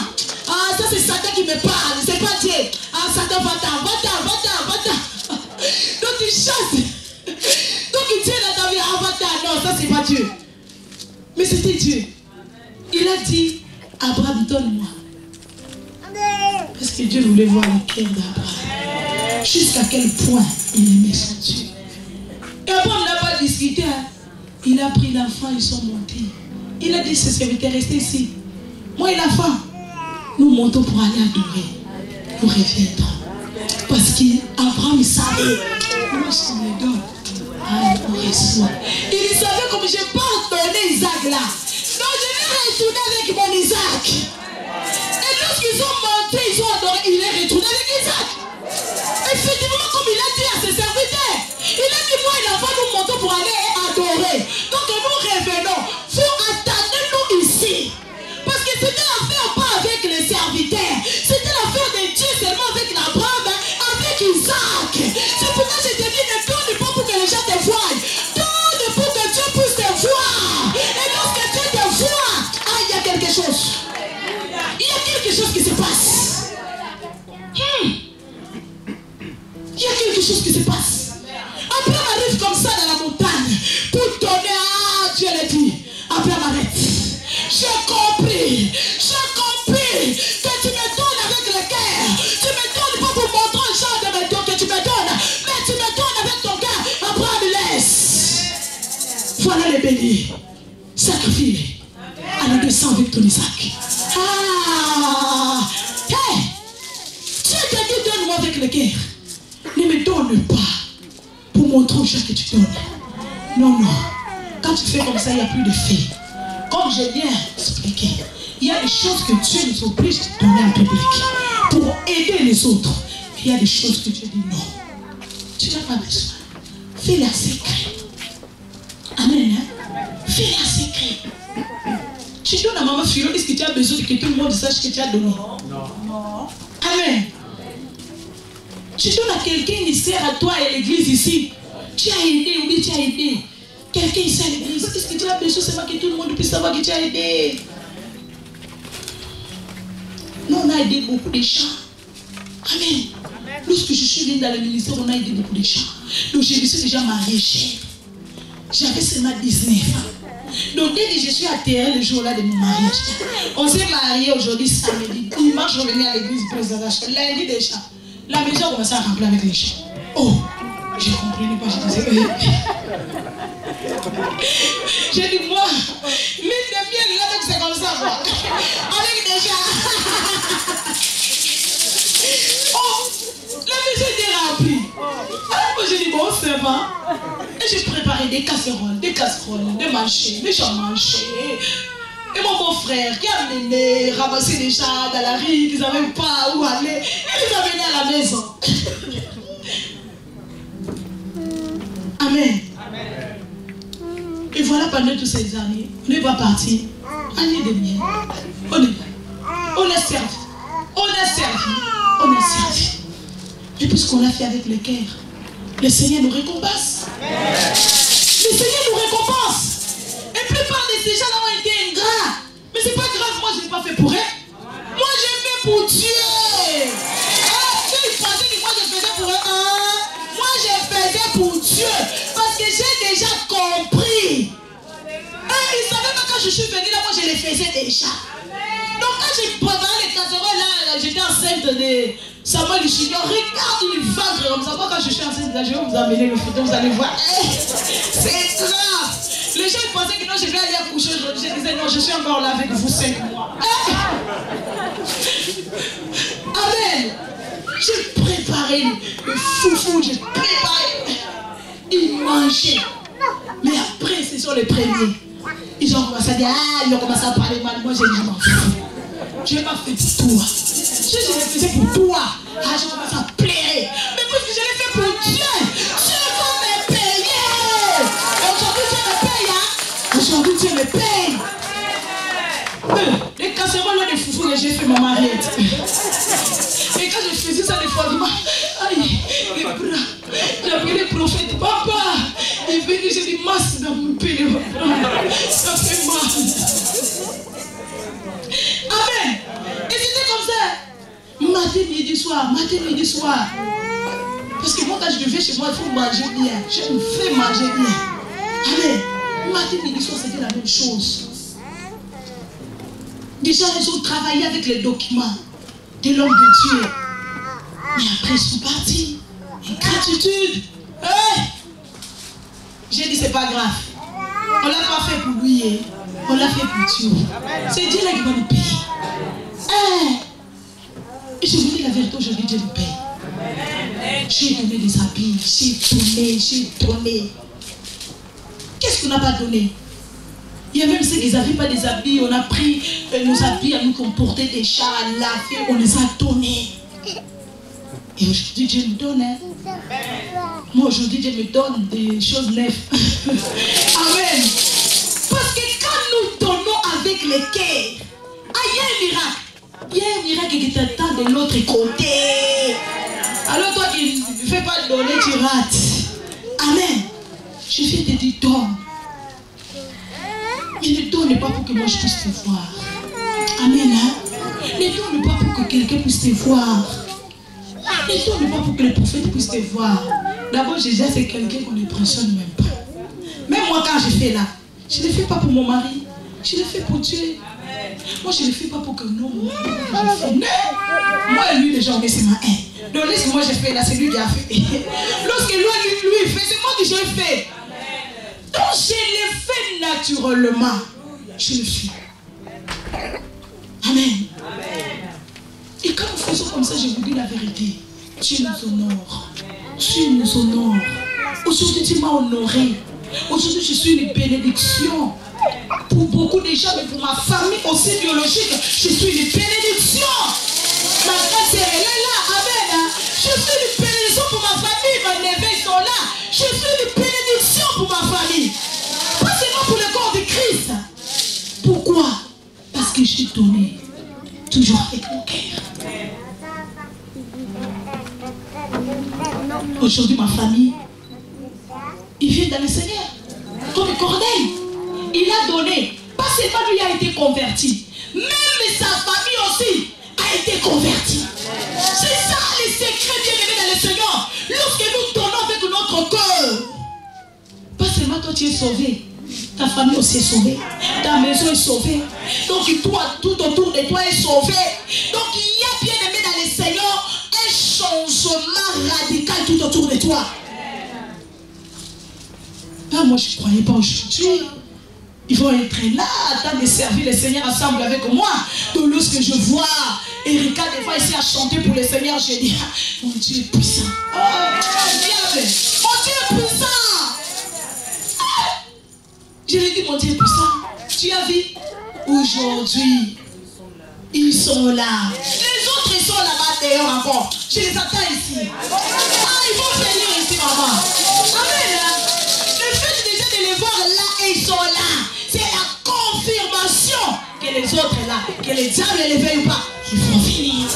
Speaker 7: Ah ça c'est Satan qui me parle, c'est pas Dieu. Ah Satan, va-t'en. Donc tu chasses. Donc Dieu là dans vie, ah va-t'en, non, ça c'est pas Dieu. Mais c'était Dieu. Il a dit, Abraham, donne-moi. Parce que Dieu voulait voir le cœur d'Abraham. Jusqu'à quel point il aimait son Dieu. Et Abraham n'a pas discuté. Hein. Il a pris l'enfant, ils sont montés. Il a dit, ses serviteurs, restez ici. Moi et l'enfant, nous montons pour aller adorer. Nous reviendrons. Parce qu'Abraham savait, lorsqu'on les donne, on reçoit. Il savait comme je peux donner Isaac là. Donc je vais retourner avec mon Isaac. Et lorsqu'ils ont monté, ils ont adoré, il est retourné avec Isaac. Effectivement, comme il a dit à ses serviteurs, il a dit moi et l'enfant nous montons pour aller adorer. Donc nous revenons. Faut attendre-nous ici. Parce que c'était l'affaire pas avec les serviteurs. C'était l'affaire de Dieu seulement avec l'Abraham, avec Isaac. C'est pourquoi je te dis ne tourne pas pour que les gens te voient. Tourne pour que Dieu puisse te voir. Et lorsque Dieu te voit, ah, il y a quelque chose. Il y a quelque chose qui se passe. Il y a quelque chose qui se passe. Après on arrive comme ça dans la montagne pour donner à Dieu le dit. Après on arrête. J'ai compris que tu me donnes avec le cœur. Tu me donnes pas pour montrer le genre de me donner que tu me donnes, mais tu me donnes avec ton cœur. Abraham laisse. Voilà les bénis. Sacrifie. Allez descends avec ton Isaac. Ah, hey, Dieu t'a dit donne-moi avec le cœur. Ne me donne pas pour montrer aux gens que tu donnes. Non. Quand tu fais comme ça, il n'y a plus de fait. Comme j'ai bien expliqué, il y a des choses que Dieu nous oblige de donner en public pour aider les autres. Mais il y a des choses que Dieu dit non. Tu n'as pas besoin. Fais-les en secret. Amen. Hein? Fais-les en secret. Tu donnes à maman Philo, est-ce que tu as besoin que tout le monde sache que tu as donné? Non. Amen. Tu donnes à quelqu'un, il sert à toi et à l'église ici. Tu as aidé, oui, tu as aidé. Quelqu'un ici à l'église, est-ce que tu as besoin seulement que tout le monde puisse savoir que tu as aidé? Nous, on a aidé beaucoup de gens. Amen. Lorsque je suis venue dans le ministère, on a aidé beaucoup de gens. Donc, je me suis déjà mariée. J'avais seulement 19 ans. Donc, dès que je suis atterrée le jour-là de mon mariage, on s'est mariés aujourd'hui samedi. Dimanche, je revenais à l'église présentation. Lundi déjà, la maison commençait à remplir avec les gens. Oh, je ne comprenais pas, je disais, j'ai dit, moi, l'île de miel, là, c'est comme ça, quoi. Avec des gens. Oh, la maison était remplie. Alors, moi, j'ai dit, bon, c'est pas. Et Et j'ai préparé des casseroles, des manchés, des gens manchés. Et mon beau-frère qui a amené ramasser les gens dans la rue, ils ne savaient pas où aller, il les a amenés à la maison. Amen. Et voilà, pendant toutes ces années, on n'est pas parti. Année de miel. On est là. On a servi. Et tout ce qu'on a fait avec le cœur, le Seigneur nous récompense. Le Seigneur nous récompense. Et la plupart de ces gens-là ont été ingrats. Mais c'est pas grave, moi je n'ai pas fait pour eux. Moi j'ai fait pour Dieu. Ils pensaient que moi je faisais pour eux. Moi je faisais pour Dieu. Parce que j'ai déjà compris. Ils savaient pas quand je suis venue là, moi je les faisais déjà. Donc quand j'ai préparé les casseroles là, j'étais enceinte de Samuel Luchignon. Regarde le ventre comme ça. Moi quand je suis enceinte là, je vais vous amener le photo, vous allez voir. C'est grave. Les gens pensaient que non, je vais aller accoucher aujourd'hui. Je disais non, je suis encore là avec vous 5 mois. Amen. J'ai préparé le foufou, j'ai préparé. Ils mangeaient. Mais après, ce sont les premiers. Ils ont commencé à dire, ils ont commencé à parler mal. Moi, j'ai dit, m'en fous. Je n'ai pas fait pour toi. Je l'ai fait pour toi. Je commence à pleurer. Mais puisque je l'ai fait pour Dieu, Dieu va me payer. Aujourd'hui, Dieu me paye. Les casseroles de foufou que j'ai fait, ma mariette. Et quand je faisais ça, des fois, aïe, les bras. J'ai appelé le prophète, papa. Il est venu, j'ai dit, masse dans mon pied, les bras. Ça fait mal. Amen. Et c'était comme ça. Matin, midi, soir. Parce que moi, quand je vais chez moi, il faut manger bien. Je me fais manger bien. Amen. Matin, midi, soir, c'était la même chose. Déjà, ils ont travaillé avec les documents de l'homme de Dieu. Mais après, ils sont partis. Ingratitude. Hey! J'ai dit, c'est pas grave. On l'a pas fait pour lui. On l'a fait pour Dieu. C'est Dieu là qui va nous payer. Hey! Et je vous dis la vérité, aujourd'hui, Dieu nous paye. J'ai donné des habits. J'ai donné. Qu'est-ce qu'on n'a pas donné? Il y a même ceux qui n'avaient pas des habits, on a pris nos habits à nous comporter des chats, à laver, on les a donnés. Et aujourd'hui, Dieu nous donne. Hein? Moi, aujourd'hui, Dieu me donne des choses neuves. Amen. Parce que quand nous donnons avec le cœur, il y a un miracle. Il y a un miracle qui t'attend de l'autre côté. Alors toi qui ne fais pas donner, tu rates. Amen. Je vais te dire, donne. Mais ne donne pas pour que moi je puisse te voir. Amen. Hein? Ne donne pas pour que quelqu'un puisse te voir. Ne donne pas pour que le prophète puisse te voir. D'abord, déjà, c'est quelqu'un qu'on n'impressionne même pas. Même moi, quand je fais là, je ne le fais pas pour mon mari. Je le fais pour Dieu. Moi, je ne le fais pas pour que non, mon mari, je fais. Non. Moi et lui, les gens, c'est ma haine. Donc, ce que moi j'ai fait là, c'est lui qui a fait. Lorsque lui fait, c'est moi qui j'ai fait. Donc je le fais naturellement. Je le fais. Amen. Et quand nous faisons comme ça, je vous dis la vérité. Dieu nous honore. Dieu nous honore. Aujourd'hui, tu m'as honoré. Aujourd'hui, je suis une bénédiction. Pour beaucoup de gens, mais pour ma famille aussi biologique, je suis une bénédiction. Ma grand-sœur, elle est là. Amen. Je suis une bénédiction pour ma famille. Mes neveux sont là. Je suis une bénédiction pour ma famille. Pas seulement pour le corps de Christ. Pourquoi? Parce que j'ai donné toujours avec mon cœur. Aujourd'hui, ma famille, il vient dans le Seigneur. Comme Corneille, il a donné. Pas seulement lui a été converti, même sa famille aussi a été convertie. C'est ça les secrets bien-aimés dans le Seigneur. Lorsque nous donnons avec notre cœur, pas seulement toi tu es sauvé, ta famille aussi est sauvée, ta maison est sauvée. Donc toi, tout autour de toi est sauvé. Donc il y a bien-aimé dans le Seigneur un changement radical tout autour de toi. Ah, moi je ne croyais pas aujourd'hui. Ils vont être là, attendre de servir le Seigneur ensemble avec moi. Donc lorsque je vois Erika des fois ici à chanter pour le Seigneur, je dis, mon Dieu est puissant. Oh, diable, mon Dieu est puissant. Je lui ai dit, mon Dieu puissant, tu as vu? Aujourd'hui, ils sont là. Les autres, ils sont là-bas d'ailleurs encore. Je les attends ici. Ah, ils vont venir ici, maman. Amen. Le fait déjà de les voir là et ils sont là, c'est la confirmation que les autres là, que les diables ne les veillent pas, ils vont finir.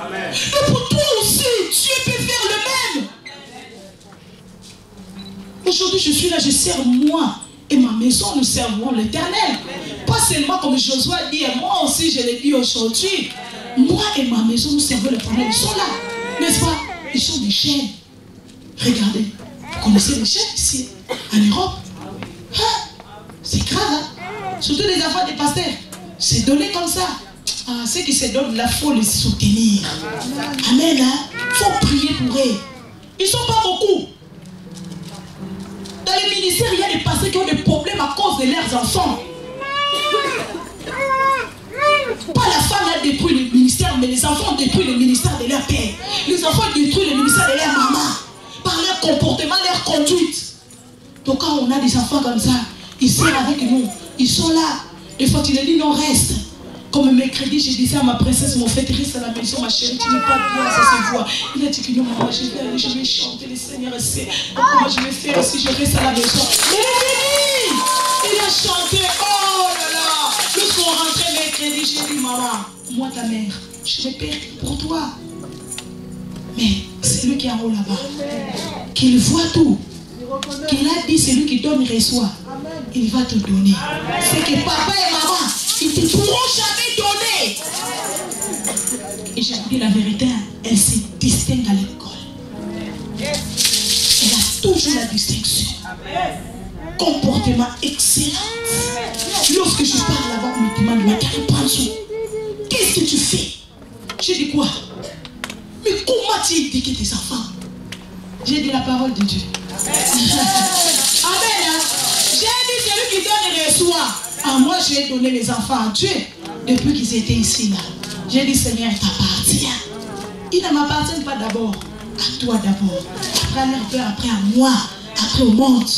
Speaker 7: Amen. Mais pour toi aussi, Dieu peut faire le même. Aujourd'hui, je suis là, je sers moi et ma maison, nous servons l'Éternel. Pas seulement comme Josué dit, et moi aussi je l'ai dit aujourd'hui. Moi et ma maison, nous servons l'Éternel. Ils sont là, n'est-ce pas? Ils sont des chaînes. Regardez, vous connaissez les chaînes ici, en Europe? Hein? C'est grave, hein? Surtout les enfants des pasteurs. C'est donné comme ça. Ah, ceux qui se donnent, il faut les soutenir. Amen, hein? Il faut prier pour eux. Ils ne sont pas beaucoup. Dans les ministères, il y a des pasteurs qui ont des problèmes à cause de leurs enfants. Pas la femme a détruit le ministère, mais les enfants ont détruit le ministère de leur père. Les enfants détruisent le ministère de leur maman. Par leur comportement, leur conduite. Donc quand on a des enfants comme ça, ils sont avec nous. Ils sont là. Des fois, tu leur dis non, reste. Comme mercredi, je disais à ma princesse, mon frère, reste à la maison, ma chérie, tu n'es pas bien, ça se voit. Il a dit que non, maman, je vais aller, je vais chanter, le Seigneur sait. Comment je vais faire si je reste à la maison? Il a chanté, oh là là. Lorsqu'on rentrait mercredi, j'ai dit, maman, moi ta mère, je vais perdre pour toi. Mais c'est lui qui est en haut là-bas, qu'il voit tout, qu'il a dit, c'est lui qui donne, il reçoit. Il va te donner. C'est que papa et maman, ils ne te pourront jamais donner. Et je vous dis la vérité, elle se distingue à l'école. Elle a toujours la distinction. Comportement excellent. Lorsque je parle là-bas, on me demande, mais qu'est-ce que tu fais? J'ai dit quoi? Mais comment tu éduques tes enfants? J'ai dit la parole de Dieu. Amen. J'ai dit celui qui donne et reçoit. Ah, moi j'ai donné les enfants à Dieu depuis qu'ils étaient ici là. J'ai dit Seigneur, il t'appartient. Il ne m'appartient pas d'abord. À toi d'abord. Après à leur père, après à moi. Après au monde.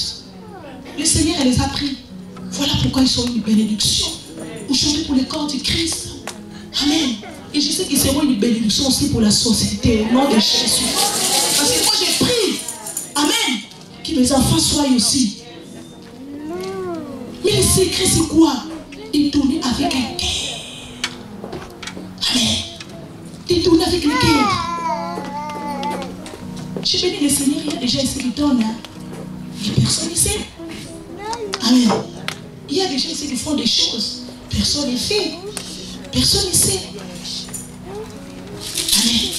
Speaker 7: Le Seigneur il les a pris. Voilà pourquoi ils sont une bénédiction. Aujourd'hui pour le corps du Christ. Amen. Et je sais qu'ils seront une bénédiction aussi pour la société. Au nom de Jésus. Parce que moi j'ai pris. Amen. Que mes enfants soient aussi. Mais le secret c'est quoi? De tourner avec un cœur. Amen. De tourner avec le cœur. Je bénis le Seigneur, il y a déjà ici qui tournent. Hein? Et personne ne sait. Amen. Il y a des gens ici qui font des choses. Personne ne fait. Personne ne sait. Amen.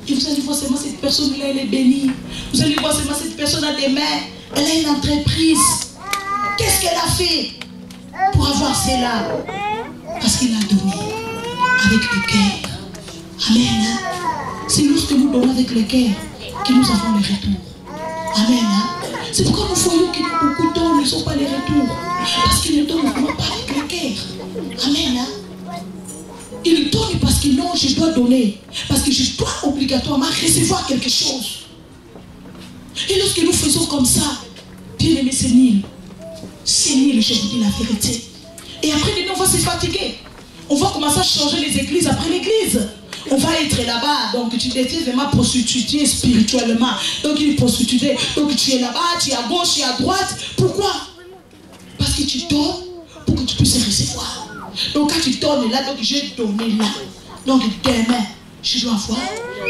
Speaker 7: Et vous allez voir seulement cette personne-là, elle est bénie. Vous allez voir seulement cette personne a des mains. Elle a une entreprise. Qu'est-ce qu'elle a fait pour avoir cela? Parce qu'il a donné avec le cœur. Amen. Hein? C'est lorsque nous donnons avec le cœur que nous avons le retour. Amen. Hein? C'est pourquoi nous voyons que beaucoup donnent, ils n'ont pas les retours. Parce qu'ils ne donnent vraiment pas avec le cœur. Amen. Hein? Ils donnent parce que non, je dois donner. Parce que je dois obligatoirement recevoir quelque chose. Et lorsque nous faisons comme ça, bien aimé, c'est nul. C'est nul, je vous dis la vérité. Et après, on va se fatiguer. On va commencer à changer les églises après l'église. On va être là-bas, donc tu étais vraiment prostitué spirituellement. Donc il est prostitué, donc tu es là-bas, tu es à gauche, tu es à droite. Pourquoi? Parce que tu donnes pour que tu puisses recevoir. Donc quand tu donnes là, donc je vais donner là. Donc demain, je dois avoir.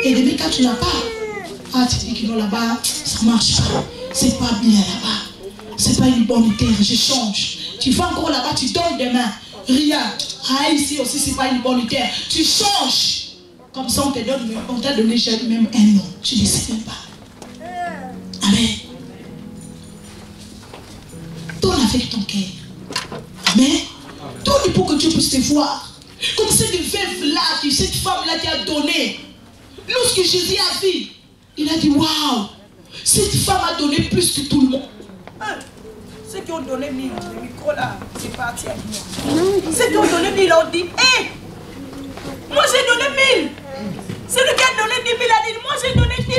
Speaker 7: Et demain quand tu n'as pas, ah tu dis que non là-bas, ça ne marche pas. C'est pas bien là-bas. C'est pas une bonne terre, je change. Tu vas encore là-bas, tu donnes demain. Rien. Ah ici aussi, c'est pas une bonne terre. Tu changes. Comme ça, on t'a donné même un nom. Tu ne sais même pas. Amen. Donne avec ton cœur. Amen. Donne pour que Dieu puisse te voir. Comme cette veuve-là, cette femme-là qui a donné. Lorsque Jésus a vu, il a dit waouh, cette femme a donné plus que tout le monde. Ceux qui ont donné 1000, le micro là, c'est parti à moi. Ceux qui ont donné 1000 ont dit hé, moi j'ai donné 1000. Celui qui a donné 10 000 a dit moi j'ai donné 10 000.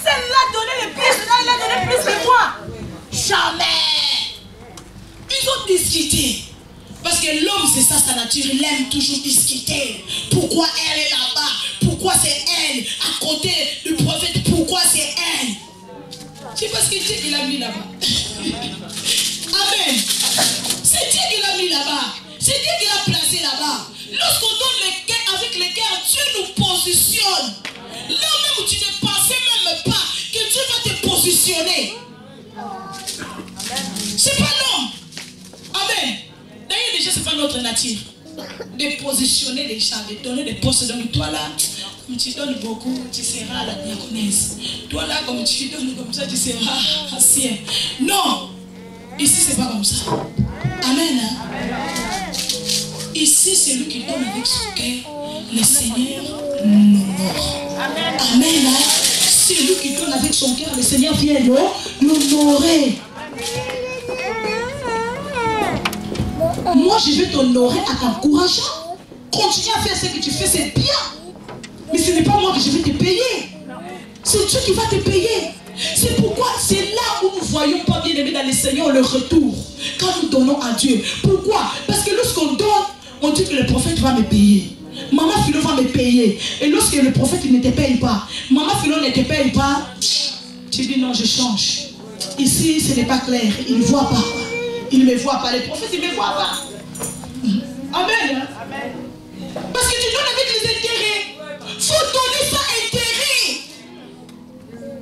Speaker 7: celle-là a donné le plus, celle-là il a donné plus que moi. Jamais. Ils ont discuté. Parce que l'homme, c'est ça sa nature, il aime toujours discuter. Pourquoi elle est là-bas? Pourquoi c'est elle? À côté du prophète, pourquoi c'est elle? C'est parce que Dieu qui l'a mis là-bas. Amen. C'est Dieu qui l'a mis là-bas. C'est Dieu qui l'a placé là-bas. Lorsqu'on donne le cœur avec le cœur, Dieu nous positionne. Là même où tu ne pensais même pas que Dieu va te positionner. C'est pas l'homme. Amen. D'ailleurs, déjà, c'est pas notre nature. De positionner les gens, de donner des postes. Donc, toi là, comme tu donnes beaucoup, tu seras la diaconesse. Toi là, comme tu donnes comme ça, tu seras ancien. Non. Ici, c'est pas comme ça. Amen. Ici, c'est lui qui donne avec son cœur. Le Seigneur l'honore. Amen. C'est lui qui donne avec son cœur. Le Seigneur vient l'honorer. Moi, je vais t'honorer en t'encourageant. Continue à faire ce que tu fais, c'est bien. Mais ce n'est pas moi que je vais te payer. C'est Dieu qui va te payer. C'est pourquoi c'est là où nous ne voyons pas bien aimé dans le Seigneur le retour. Quand nous donnons à Dieu. Pourquoi? Parce que lorsqu'on donne, on dit que le prophète va me payer. Maman Philo va me payer. Et lorsque le prophète ne te paye pas, Maman Philo ne te paye pas, tu dis non, je change. Ici, ce n'est pas clair. Il ne voit pas. Il ne me voit pas. Le prophète, il ne me voit pas. Amen. Parce que tu donnes avec les intérêts. Il faut donner ça intérêt.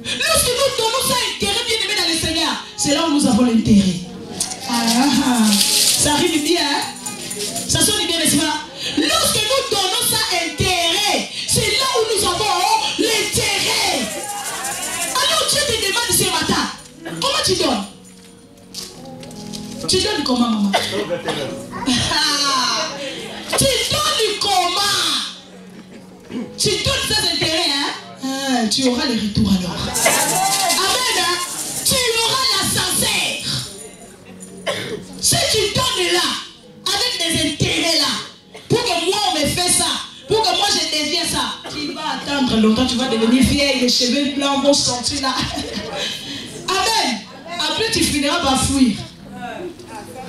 Speaker 7: Lorsque nous donnons ça intérêt, bien aimé dans le Seigneur, c'est là où nous avons l'intérêt. Ça arrive bien, hein? Ça sonne bien, n'est-ce pas? Lorsque nous donnons ça intérêt, c'est là où nous avons l'intérêt. Alors Dieu te demande ce matin, comment tu donnes? Tu donnes comment, maman? Tu donnes comment? Tu donnes ces intérêts, hein? Tu auras les retours alors. Amen, hein? Tu auras la sincère. Si tu donnes là, avec des intérêts là, pour que moi on me fait ça, pour que moi je devienne ça, tu vas attendre longtemps, tu vas devenir vieille, les cheveux blancs vont sortir là. Amen. Après tu finiras par fuir.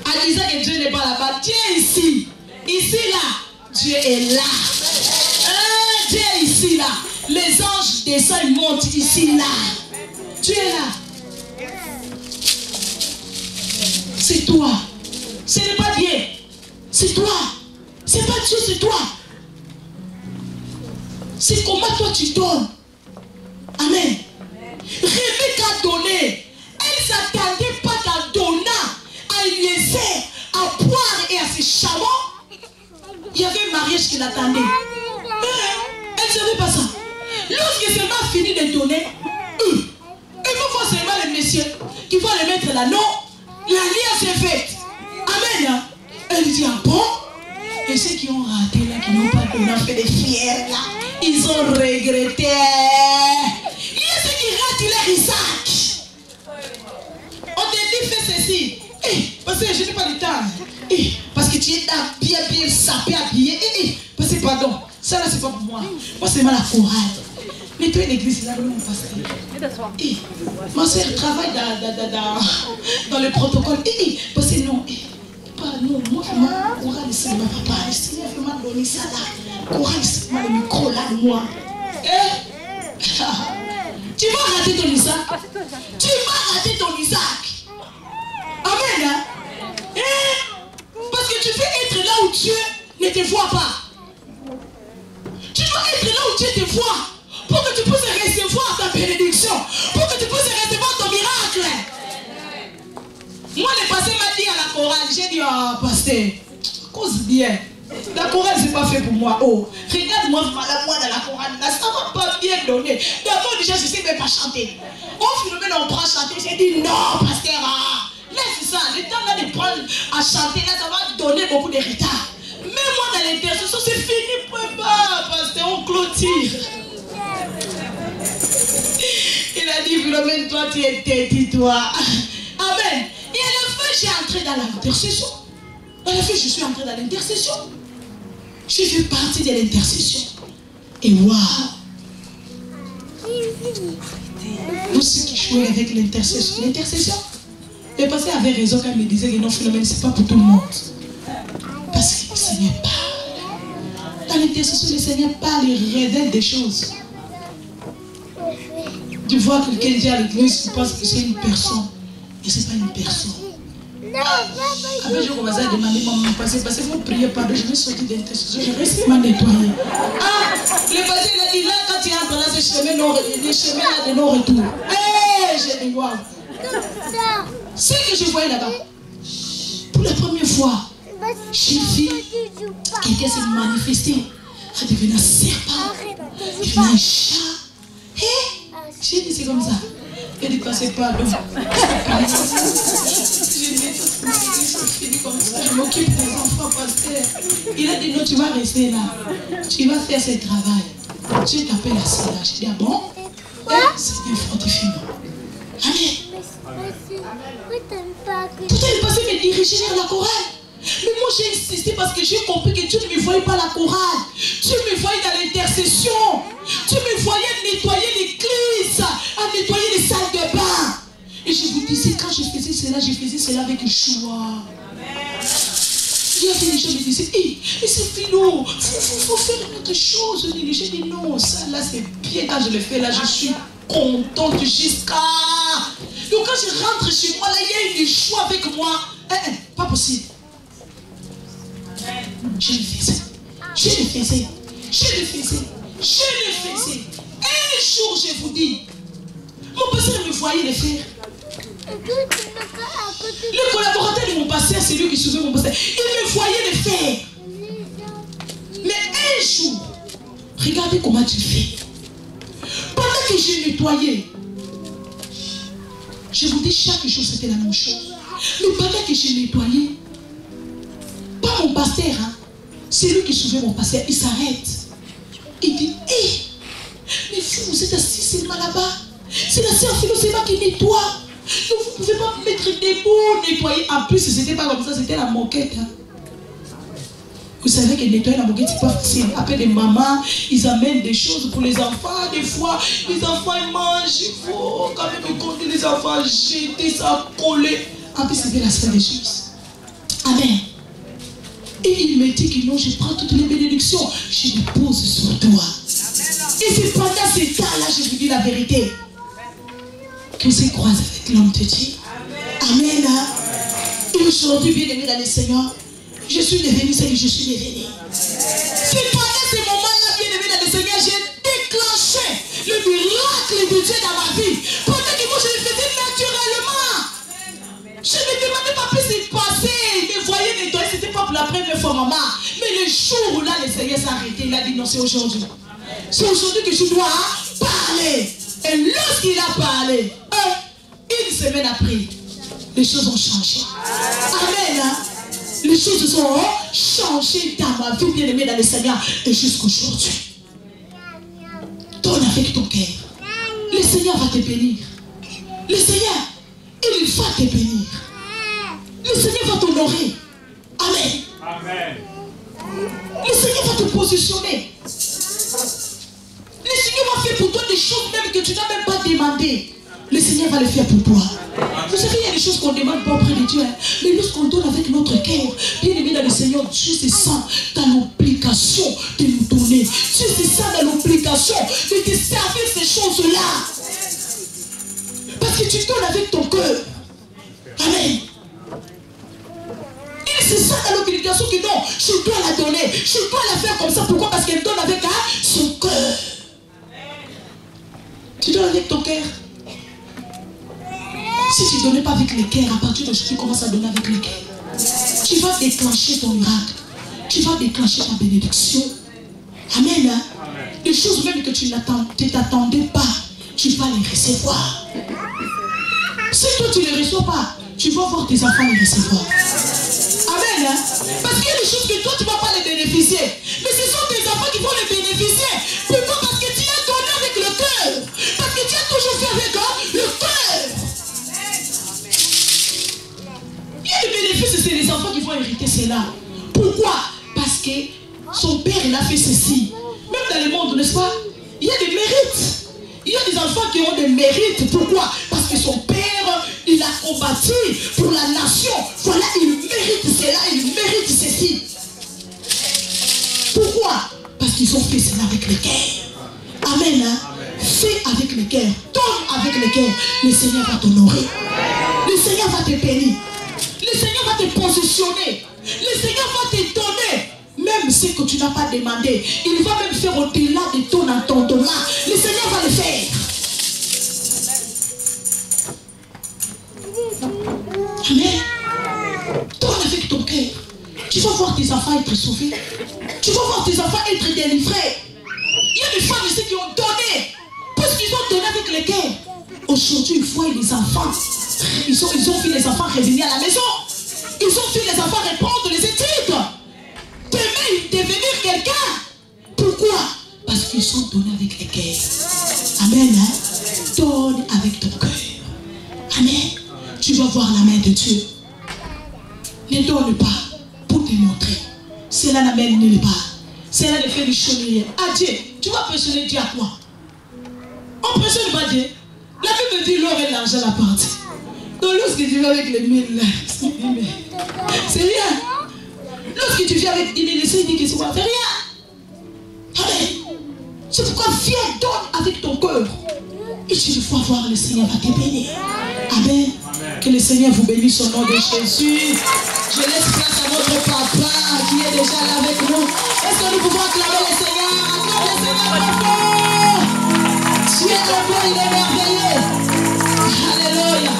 Speaker 7: En disant que Dieu n'est pas là-bas, Dieu est ici. Ici là, Dieu est là. Dieu est ici là. Les anges descendent, ils montent ici là. Dieu est là. C'est toi. Ce n'est pas Dieu. C'est toi. C'est pas Dieu, c'est toi. C'est comment toi tu donnes. Amen. Rebecca a donné. Elle ne s'attendait pas qu'en donnant à Eliezer, à boire et à ses chameaux, il y avait un mariage qui l'attendait. Elle ne savait pas ça. Lorsque seulement a fini de donner, il faut voir seulement le monsieur qui va le mettre là. Non, l'alliance est faite. Amen. Elle dit, ah bon? Et ceux qui ont raté là, qui n'ont pas donné, fait des fiers là, ils ont regretté. Il y a ceux qui ratent leur Isaac. On te dit, fais ceci. Parce que je n'ai pas le temps. Parce que tu es bien sapé, habillé. Parce que pardon, ça là c'est pas pour moi. Moi c'est mal la chorale. Nettoyer l'église là, mon pasteur. Ma soeur travaille dans le protocole. Parce que non. Non, moi vraiment, chorale c'est ma papa. Le Seigneur vraiment donné ça là. Chorale c'est le micro là de moi. Tu vas rater ton Isaac. Tu vas rater ton Isaac. Amen. Hein? Parce que tu veux être là où Dieu ne te voit pas. Tu dois être là où Dieu te voit. Pour que tu puisses recevoir ta bénédiction. Pour que tu puisses recevoir ton miracle. Moi, le pasteur m'a dit à la chorale. J'ai dit, oh, pasteur, cause bien. La chorale, c'est pas fait pour moi. Oh, regarde-moi moi dans la chorale. Là, ça va pas bien donner. D'abord, déjà, je sais même pas chanter. Au phénomène, on prend chanter. J'ai dit, non, pasteur. Laisse ça. Le temps là de prendre à chanter, là, ça va donner beaucoup de retard. Même moi, dans l'intercession, c'est fini. Papa, pasteur, on clôture. Il a dit, Philomène, toi, tu es têtu, toi. Amen. Et à la fin, j'ai entré dans l'intercession. À la fin, je suis entré dans l'intercession. J'ai fait partie de l'intercession. Et waouh! Vous ceux qui jouez avec l'intercession. L'intercession, le pasteur avait raison quand il me disait que non, Philomène, ce n'est pas pour tout le monde. Parce que le Seigneur parle. Dans l'intercession, le Seigneur parle, il révèle des choses. Tu vois quelqu'un dit à l'église, tu penses que c'est une personne. Et ce n'est pas une personne. Après, je commençais à demander maman, parce que vous priez pardon, je vais sortir d'intercession, je reste ma nettoyer. Ah, le pasteur il a dit là, quand tu entres dans ce chemin, les chemins là de non-retour. Hé, j'ai dit waouh. C'est que je voyais là-bas. Pour la première fois, j'ai vu quelqu'un se manifester. Elle devenait un serpent, elle devenait un chat. Hé, j'ai dit c'est comme ça. Elle dit passez pardon. J'ai dit comme ça, je m'occupe des enfants pasteur. Il a dit non, tu vas rester là. Tu vas faire ce travail. Je t'appelle à cela. J'ai dit ah bon? Seigneur, fortifie-moi. Amen. Pourtant, il passait me diriger vers la chorale. Mais moi, j'ai insisté parce que j'ai compris que Dieu ne me voyait pas la chorale. Dieu me voyait dans l'intercession. Dieu me voyait nettoyer l'église, à nettoyer les salles de bain. Et je vous disais, quand je faisais cela avec joie. Il y avait des gens qui me disaient, mais c'est Philo, il faut faire une autre chose. J'ai dit non, ça là c'est bien. Quand je le fais là, je suis contente jusqu'à. Donc quand je rentre chez moi, là, il y a une joie avec moi. Pas possible. Je le faisais. Un jour, je vous dis, mon pasteur me voyait le faire. Le collaborateur de mon pasteur, c'est lui qui suivait mon pasteur. Il me voyait le faire. Mais un jour, regardez comment tu fais. Pendant que j'ai nettoyé, je vous dis, chaque jour c'était la même chose. Mais pendant que j'ai nettoyé, pas mon pasteur, hein, c'est lui qui suivait mon pasteur. Il s'arrête. Il dit, mais vous êtes assis seulement là-bas. C'est la sœur Philo, c'est moi qui nettoie. Donc vous ne pouvez pas me mettre debout, nettoyer. En plus, c'était pas comme ça, c'était la moquette. Hein. Vous savez que nettoyer la moquette, c'est pas facile. Après, les mamans, ils amènent des choses pour les enfants. Des fois, les enfants, ils mangent. Il faut quand même compter les enfants, jeter ça, coller. En plus, c'était la sphère des choses. Amen. Et il me dit que non, je prends toutes les bénédictions, je les pose sur toi. Et c'est pendant ces temps-là, je vous dis la vérité, que je croise avec l'homme de Dieu. Amen. Et aujourd'hui, bien aimé dans le Seigneur, je suis devenu ce que je suis devenu. C'est pendant ces moments-là, bien aimé dans le Seigneur, j'ai déclenché le miracle de Dieu dans ma vie. Pendant que moi, je le faisais naturellement. Je ne me demandais pas plus ce qui se passait. Il me voyait nettoyer, c'était pas pour la première fois, maman. Mais le jour où là, le Seigneur s'est arrêté, il a dit non, c'est aujourd'hui. C'est aujourd'hui que je dois parler. Et lorsqu'il a parlé, une semaine après, les choses ont changé. Amen. Hein? Les choses ont changé dans ma vie, bien aimée dans le Seigneur. Et jusqu'aujourd'hui, donne avec ton cœur. Le Seigneur va te bénir. Le Seigneur, il va te bénir. Le Seigneur va t'honorer. Amen.
Speaker 3: Amen.
Speaker 7: Le Seigneur va te positionner. Le Seigneur va faire pour toi des choses même que tu n'as même pas demandé. Le Seigneur va le faire pour toi. Vous savez, il y a des choses qu'on ne demande pas auprès de Dieu. Hein? Mais lorsqu'on donne avec notre cœur, bien aimé dans le Seigneur, Dieu se sent dans l'obligation de nous donner. Dieu se sent dans l'obligation de te servir ces choses-là. Parce que tu donnes avec ton cœur. Amen. Il se sent dans l'obligation que non, je dois la donner. Je dois la faire comme ça. Pourquoi? Parce qu'elle donne avec son cœur. Tu donnes avec ton cœur. Si tu ne donnais pas avec le cœur, à partir d'aujourd'hui, tu commences à donner avec le cœur. Tu vas déclencher ton miracle. Tu vas déclencher ta bénédiction. Amen. Hein? Des choses même que tu ne t'attendais pas, tu vas les recevoir. Si toi tu ne les reçois pas, tu vas voir tes enfants les recevoir. Amen. Hein? Parce qu'il y a des choses que toi tu ne vas pas les bénéficier. Mais ce sont tes enfants qui vont les bénéficier. Pourquoi? Parce que tu as donné avec le cœur. Parce que tu as toujours fait avec le cœur. Il y a des bénéfices, c'est les enfants qui vont hériter cela. Pourquoi? Parce que son père il a fait ceci. Même dans le monde, n'est-ce pas? Il y a des mérites. Il y a des enfants qui ont des mérites. Pourquoi? Parce que son père, il a combattu pour la nation. Voilà, il mérite cela, il mérite ceci. Pourquoi? Parce qu'ils ont fait cela avec le cœur. Amen. Hein? Fais avec le cœur. Donne avec le cœur. Le Seigneur va t'honorer. Le Seigneur va te bénir. Le Seigneur va te positionner. Le Seigneur va te donner. Même ce que tu n'as pas demandé. Il va même faire au-delà de ton entendement. Le Seigneur va le faire. Amen. Donne avec ton cœur. Tu vas voir tes enfants être sauvés. Tu vas voir tes enfants être délivrés. Il y a des femmes ici qui ont donné. Parce qu'ils ont donné avec le cœur. Aujourd'hui, il faut les enfants. Ils ont vu les enfants revenir à la maison. Ils ont vu les enfants répondre les études. Demain, devenir quelqu'un. Pourquoi? Parce qu'ils sont donnés avec le cœur. Amen. Hein? Donne avec ton cœur. Amen. Tu vas voir la main de Dieu. Ne donne pas pour te montrer. Cela n'amène nulle part. Cela ne fait du chômage. À Dieu. Tu vas pressionner Dieu à quoi? On pressionne pas Dieu. La Bible dit l'or et l'argent la porte. Donc lorsque tu viens avec les 1000 là, c'est rien. Lorsque tu viens avec 10 000, il dit que c'est quoi? C'est rien. Amen. C'est pourquoi viens, donne avec ton cœur. Et tu vas voir, le Seigneur va te bénir. Amen. Que le Seigneur vous bénisse au nom de Jésus. Je laisse place à notre papa qui est déjà là avec nous. Est-ce que nous pouvons acclamer le Seigneur? Acclame le Seigneur fort. Tu es le bon, il est merveilleux. Alléluia.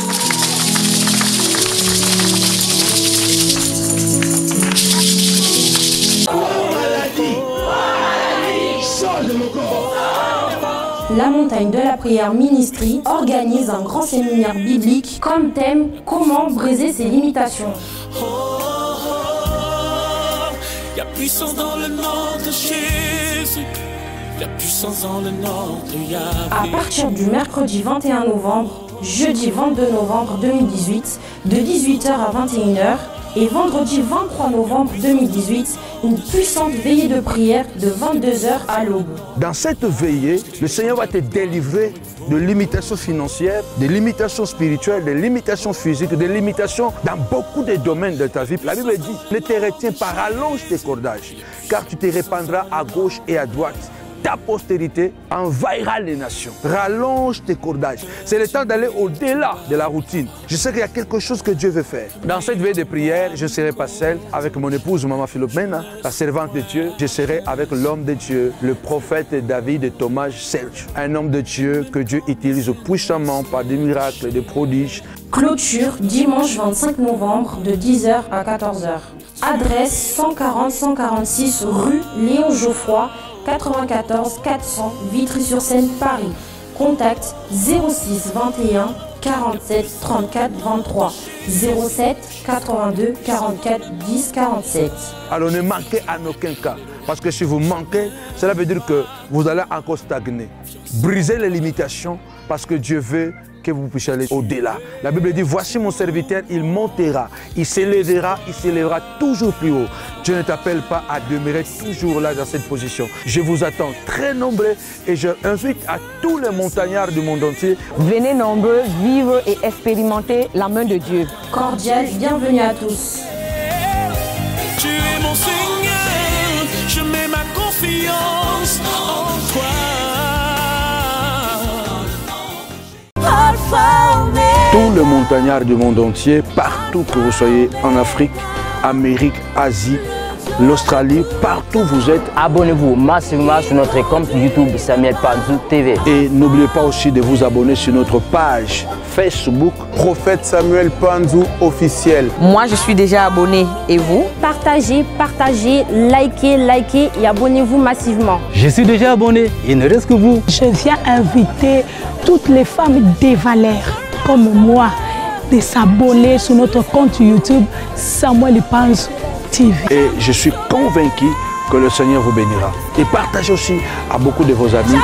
Speaker 5: La montagne de la prière ministry organise un grand séminaire biblique comme thème comment briser ses limitations.
Speaker 8: Il y a puissance dans le nom de Jésus. Il y a puissance dans le nom de Yahvé.
Speaker 5: À partir du mercredi 21 novembre, jeudi 22 novembre 2018, de 18h à 21h, et vendredi 23 novembre 2018, une puissante veillée de prière de 22h à l'aube.
Speaker 1: Dans cette veillée, le Seigneur va te délivrer de limitations financières, de limitations spirituelles, de limitations physiques, de limitations dans beaucoup de domaines de ta vie. La Bible dit, ne te retiens pas, rallonge tes cordages, car tu te répandras à gauche et à droite. Ta postérité envahira les nations. Rallonge tes cordages. C'est le temps d'aller au-delà de la routine. Je sais qu'il y a quelque chose que Dieu veut faire. Dans cette veille de prière, je ne serai pas seul avec mon épouse, Maman Philomena, la servante de Dieu. Je serai avec l'homme de Dieu, le prophète David de Thomas Serge. Un homme de Dieu que Dieu utilise puissamment par des miracles, des prodiges.
Speaker 5: Clôture dimanche 25 novembre de 10h à 14h. Adresse 140-146 rue Léon Geoffroy, 94 400 Vitry-sur-Seine, Paris. Contact 06 21 47 34 23 07 82 44 10 47.
Speaker 1: Alors ne manquez en aucun cas. Parce que si vous manquez, cela veut dire que vous allez encore stagner. Brisez les limitations parce que Dieu veut que vous puissiez aller au-delà. La Bible dit, voici mon serviteur, il montera, il s'élèvera toujours plus haut. Dieu ne t'appelle pas à demeurer toujours là dans cette position. Je vous attends très nombreux et je invite à tous les montagnards du monde entier.
Speaker 4: Venez nombreux vivre et expérimenter la main de Dieu.
Speaker 5: Cordial bienvenue à tous.
Speaker 8: Tu es mon Seigneur, je mets ma confiance en toi.
Speaker 1: Tous les montagnards du monde entier, partout que vous soyez, en Afrique, Amérique, Asie, l'Australie, partout où vous êtes.
Speaker 2: Abonnez-vous massivement sur notre compte YouTube Samuel Panzou TV.
Speaker 1: Et n'oubliez pas aussi de vous abonner sur notre page Facebook
Speaker 9: Prophète Samuel Panzou officiel.
Speaker 4: Moi, je suis déjà abonné. Et vous?
Speaker 5: Partagez, partagez, likez et abonnez-vous massivement.
Speaker 10: Je suis déjà abonné. Il ne reste que vous.
Speaker 6: Je viens inviter toutes les femmes des valeurs comme moi de s'abonner sur notre compte YouTube Samuel Panzou TV.
Speaker 1: Et je suis convaincu que le Seigneur vous bénira. Et partagez aussi à beaucoup de vos amis.